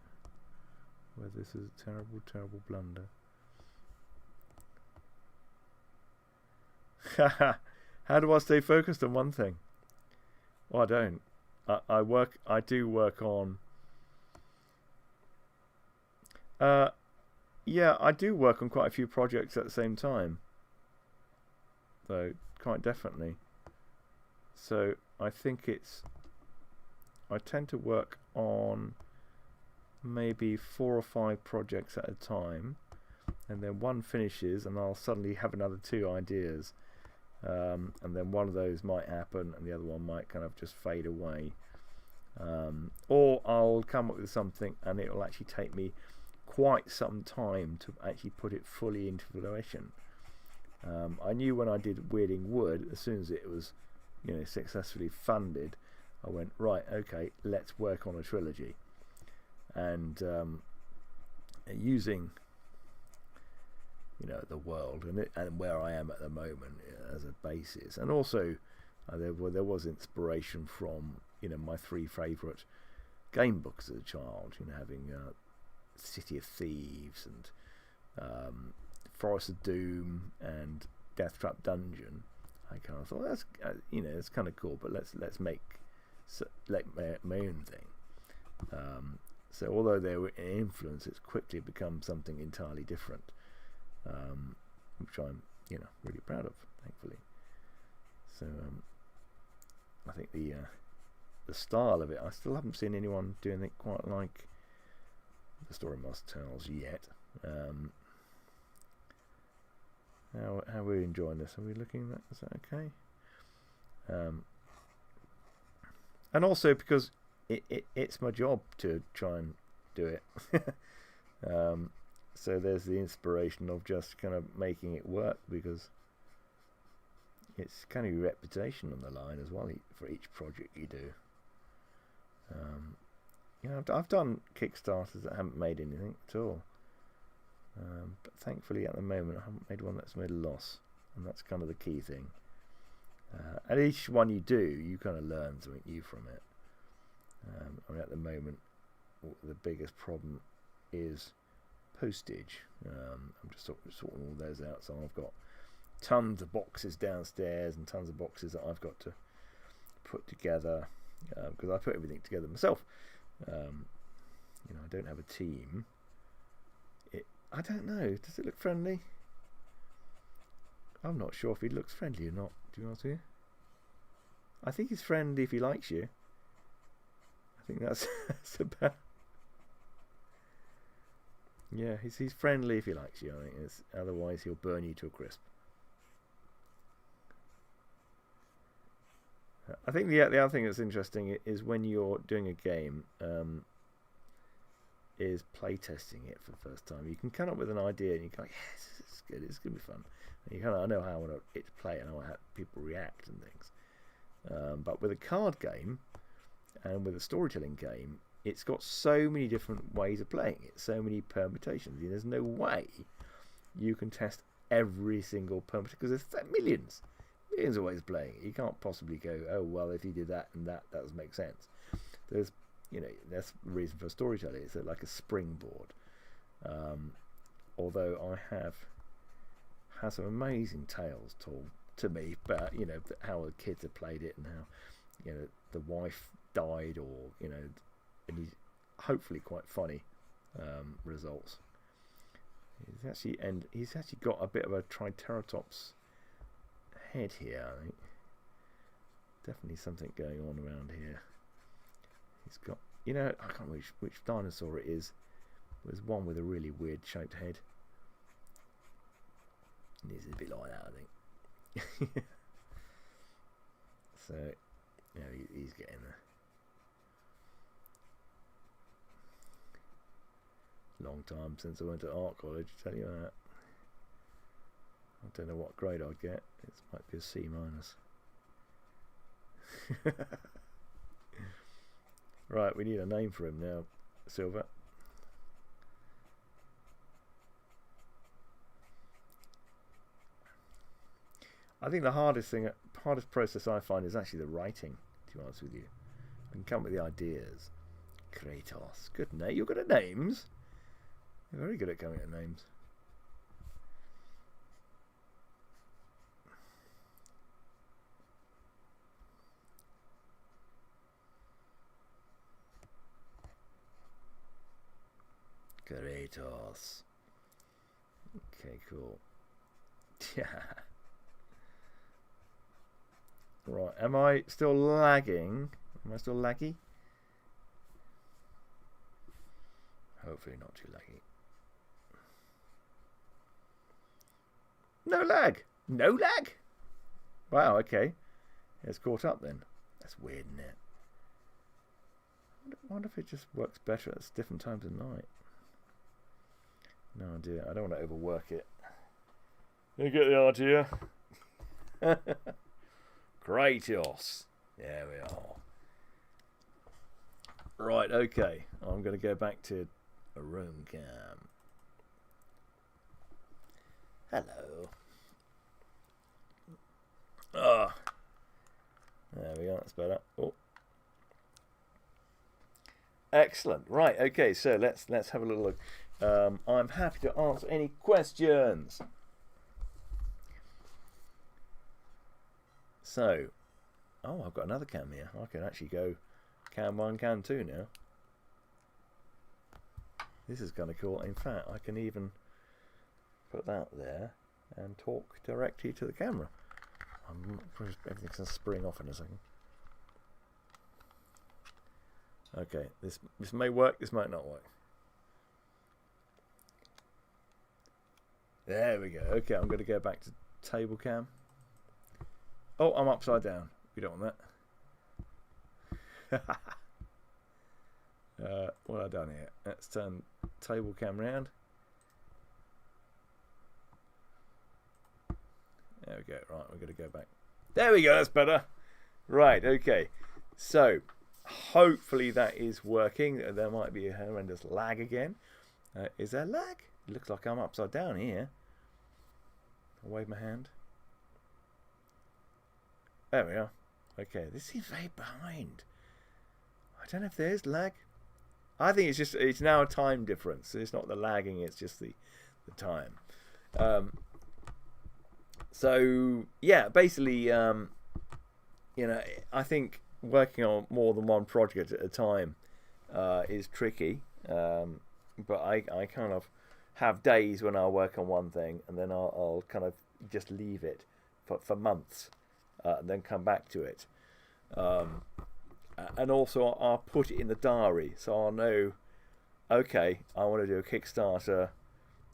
[SPEAKER 1] Whether this is a terrible, terrible blunder. How do I stay focused on one thing? Well, I don't. I do work on. Yeah, I do work on quite a few projects at the same time, though, quite definitely. So I think I tend to work on maybe 4 or 5 projects at a time, and then one finishes and I'll suddenly have another 2 ideas, and then one of those might happen and the other one might kind of just fade away, or I'll come up with something and it will actually take me quite some time to actually put it fully into fruition. I knew when I did Weirding Wood, as soon as it was, successfully funded, I went, right, okay, let's work on a trilogy, and using the world and where I am at the moment as a basis, and also there was inspiration from my 3 favourite game books as a child, having City of Thieves and Forest of Doom and Death Trap Dungeon. I kind of thought that's it's kind of cool, but let's make my own thing. So although they were an influence, it's quickly become something entirely different, which I'm really proud of, thankfully. So I think the style of it, I still haven't seen anyone doing it quite like the StoryMaster's tales yet. How are we enjoying this? Are we looking at, is that okay? And also because it's my job to try and do it. So there's the inspiration of just kind of making it work, because it's kind of your reputation on the line as well for each project you do. I've done Kickstarters that haven't made anything at all, but thankfully at the moment I haven't made one that's made a loss, and that's kind of the key thing. And each one you do, you kind of learn something new from it. At the moment, the biggest problem is postage. I'm just sorting all those out, so I've got tons of boxes downstairs and tons of boxes that I've got to put together, because I put everything together myself. I don't have a team. I don't know. Does it look friendly? I'm not sure if he looks friendly or not, to be honest with you. I think he's friendly if he likes you. I think that's about. Yeah, he's friendly if he likes you. I think otherwise he'll burn you to a crisp. I think the other thing that's interesting is when you're doing a game, is playtesting it for the first time. You can come up with an idea and you go, yes, it's good, it's going to be fun. And you kind of know how I want it to play and how people react and things. But with a card game and with a storytelling game, it's got so many different ways of playing it, so many permutations. There's no way you can test every single permutation because there's millions of ways of playing it. You can't possibly go, oh well, if you did that and that doesn't make sense. There's, that's the reason for storytelling. It's like a springboard. Although I have had some amazing tales told to me, but how the kids have played it and how the wife died, or and hopefully quite funny results. He's actually got a bit of a triceratops head here, I think. Definitely something going on around here. He's got, I can't remember which dinosaur it is. There's one with a really weird shaped head. And he's a bit like that, I think. So, he's getting there. Long time since I went to art college, I tell you that. I don't know what grade I'd get. It might be a C minus. Right, we need a name for him now, Silver. I think the hardest process I find is actually the writing, to be honest with you. I can come up with the ideas. Kratos. Good name. You're good at names. You're very good at coming at names. Kratos. Okay, cool. Yeah. Right, am I still lagging? Am I still laggy? Hopefully not too laggy. No lag! No lag? Wow, okay. It's caught up then. That's weird, isn't it? I wonder if it just works better at different times of night. No idea. I don't want to overwork it. You get the idea? Kratos. There we are. Right, okay. I'm going to go back to a room cam. Hello. Ah. There we go. That's better. Oh. Excellent. Right, okay. So let's have a little look. I'm happy to answer any questions. So, I've got another cam here. I can actually go cam 1, cam 2 now. This is kind of cool. In fact, I can even put that there and talk directly to the camera. Everything's going to spring off in a second. Okay, this may work, this might not work. There we go. Okay, I'm going to go back to table cam. Oh, I'm upside down. We don't want that. What have I done here? Let's turn table cam round. There we go. Right, we're going to go back. There we go. That's better. Right, okay. So, hopefully that is working. There might be a horrendous lag again. Is there lag? It looks like I'm upside down here. I'll wave my hand. There we are. Okay, this seems very behind. I don't know if there's lag. I think it's now a time difference. It's not the lagging, it's just the time. So yeah, basically, I think working on more than one project at a time is tricky. But I kind of have days when I'll work on one thing and then I'll kind of just leave it for months. And then come back to it, and also I'll put it in the diary so I'll know, okay, I want to do a Kickstarter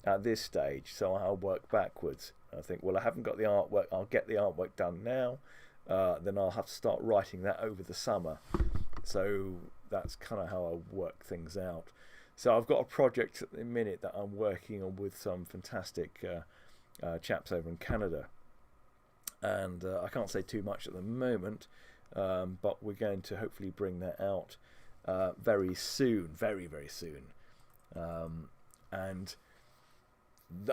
[SPEAKER 1] at this stage, so I'll work backwards. I think, well, I haven't got the artwork, I'll get the artwork done now, then I'll have to start writing that over the summer. So that's kind of how I work things out. So I've got a project at the minute that I'm working on with some fantastic chaps over in Canada, and I can't say too much at the moment, but we're going to hopefully bring that out very soon, very, very soon. And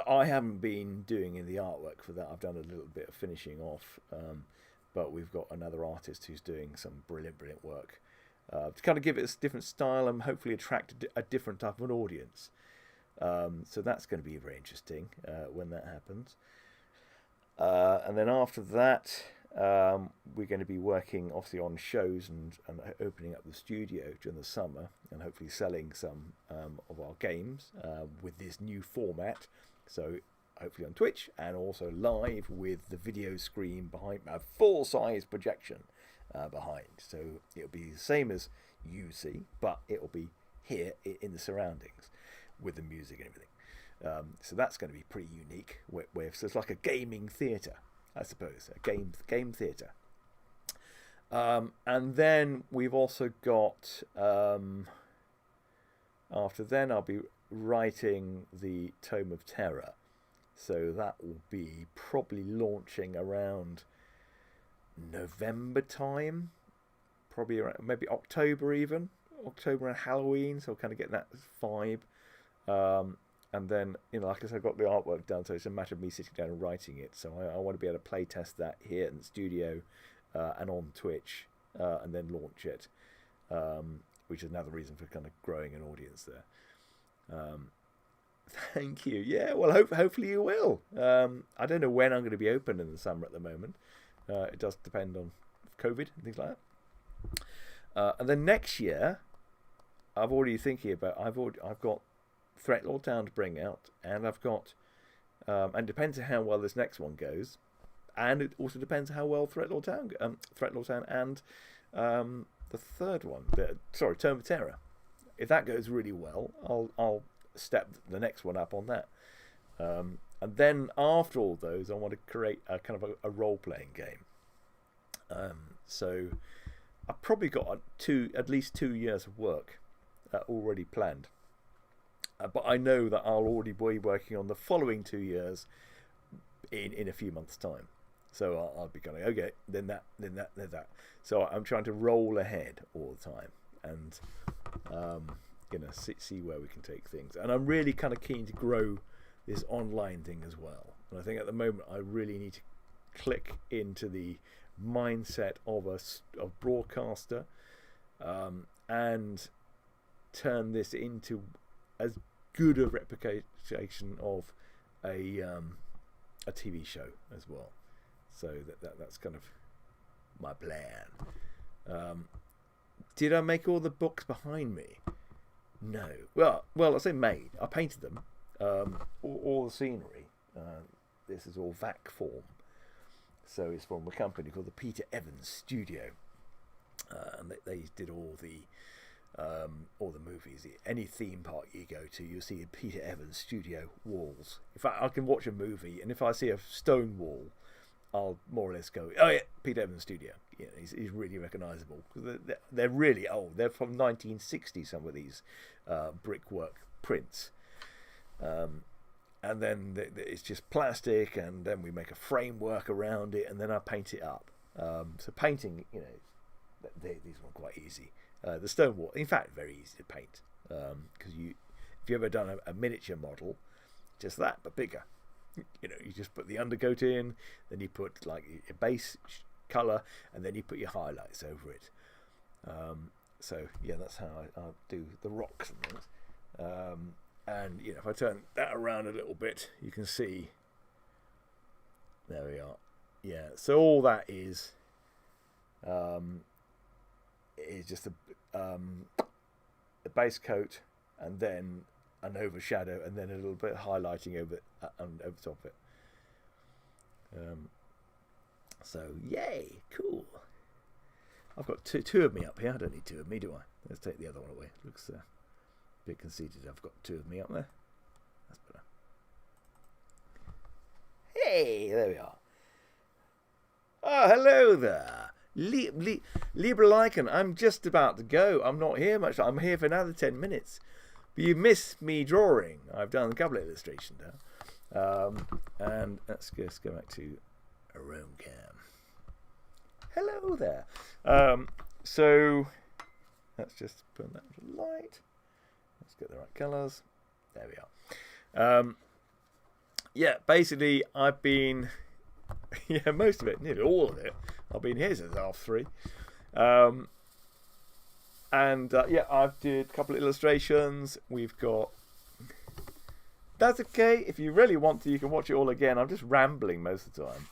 [SPEAKER 1] I haven't been doing the artwork for that. I've done a little bit of finishing off, but we've got another artist who's doing some brilliant, brilliant work to kind of give it a different style and hopefully attract a different type of an audience. So that's going to be very interesting when that happens. And then after that, we're going to be working obviously on shows and opening up the studio during the summer and hopefully selling some of our games with this new format. So hopefully on Twitch and also live with the video screen behind a full-size projection behind. So it'll be the same as you see, but it'll be here in the surroundings with the music and everything. So that's going to be pretty unique. So it's like a gaming theatre, I suppose, a game theatre. And then we've also got, after then I'll be writing the Tome of Terror. So that will be probably launching around November time, probably around maybe October even, October and Halloween, so I'll kind of get that vibe. And then, like I said, I've got the artwork done, so it's a matter of me sitting down and writing it. So I want to be able to play test that here in the studio and on Twitch, and then launch it, which is another reason for kind of growing an audience there. Thank you. Yeah, well, hopefully you will. I don't know when I'm going to be open in the summer at the moment. It does depend on COVID and things like that. And then next year, I've got Threatlord Town to bring out, and I've got, and it depends on how well this next one goes, and it also depends how well Threatlord Town and the third one, Tome of Terror. If that goes really well, I'll step the next one up on that. And then after all those, I want to create a kind of a role-playing game. So I've probably got at least 2 years of work already planned. But I know that I'll already be working on the following 2 years in a few months' time. So I'll be going, okay, then that. So I'm trying to roll ahead all the time and see where we can take things. And I'm really kind of keen to grow this online thing as well. And I think at the moment I really need to click into the mindset of a broadcaster and turn this into as good a replication of a TV show as well. So that's kind of my plan. Did I make all the books behind me? No. Well, I say made. I painted them. All the scenery. This is all VAC form. So it's from a company called the Peter Evans Studio, and they did all the movies. Any theme park you go to, you'll see Peter Evans Studio walls. In fact, I can watch a movie, and if I see a stone wall, I'll more or less go, oh yeah, Peter Evans Studio. Yeah, he's really recognisable. They're really old. They're from 1960, some of these brickwork prints. And then it's just plastic, and then we make a framework around it, and then I paint it up. So painting, these were quite easy. The stone wall, in fact, very easy to paint, because if you've ever done a miniature model, just that but bigger. You just put the undercoat in, then you put like a base colour, and then you put your highlights over it. So yeah, that's how I do the rocks and things. And if I turn that around a little bit, you can see. There we are. Yeah. So all that is just a base coat, and then an overshadow, and then a little bit of highlighting over top of it. So yay, cool. I've got two of me up here. I don't need two of me, do I? Let's take the other one away. It looks a bit conceited. I've got two of me up there. That's better. Hey, there we are. Oh, hello there. Lieber Lycan, I'm just about to go. I'm not here much. I'm here for another 10 minutes. But you missed me drawing. I've done a couple of illustrations now. And let's just go back to a room cam. Hello there. So let's just put that to light. Let's get the right colours. There we are. Yeah, basically I've been most of it, nearly all of it. I've been here since 3:30. Yeah, I've did a couple of illustrations. We've got. That's okay. If you really want to, you can watch it all again. I'm just rambling most of the time.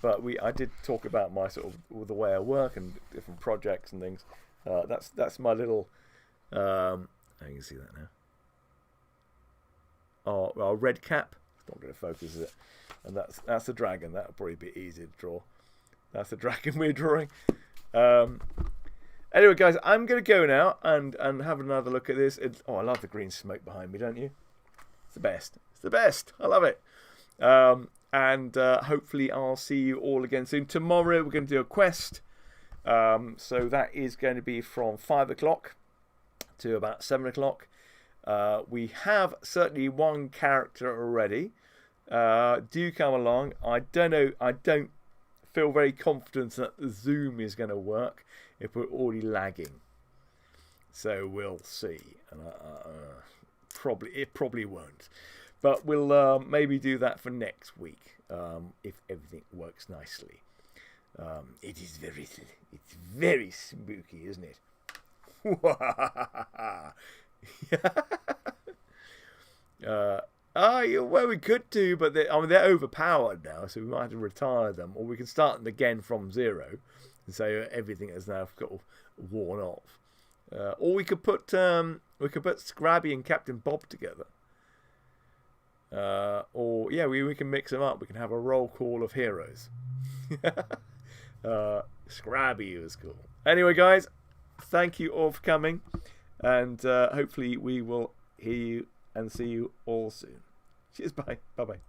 [SPEAKER 1] But I did talk about my sort of the way I work and different projects and things. That's my little. You can see that now. Our Redcap. It's not going to focus, is it? And that's the dragon. That'll probably be easier to draw. That's the dragon we're drawing. Anyway, guys, I'm going to go now and have another look at this. I love the green smoke behind me, don't you? It's the best. It's the best. I love it. Hopefully I'll see you all again soon. Tomorrow we're going to do a quest. So that is going to be from 5 o'clock to about 7 o'clock. We have certainly one character already. Do come along. I don't know. I don't feel very confident that the Zoom is going to work if we're already lagging. So we'll see. And it probably won't. But we'll maybe do that for next week if everything works nicely. It's very spooky, isn't it? Well, we could do, but they're overpowered now, so we might have to retire them, or we can start them again from 0 and say everything has now got worn off. Or we could put Scrabby and Captain Bob together. We can mix them up. We can have a roll call of heroes. Scrabby was cool. Anyway, guys, thank you all for coming, and hopefully we will hear you and see you all soon. Cheers, bye. Bye-bye.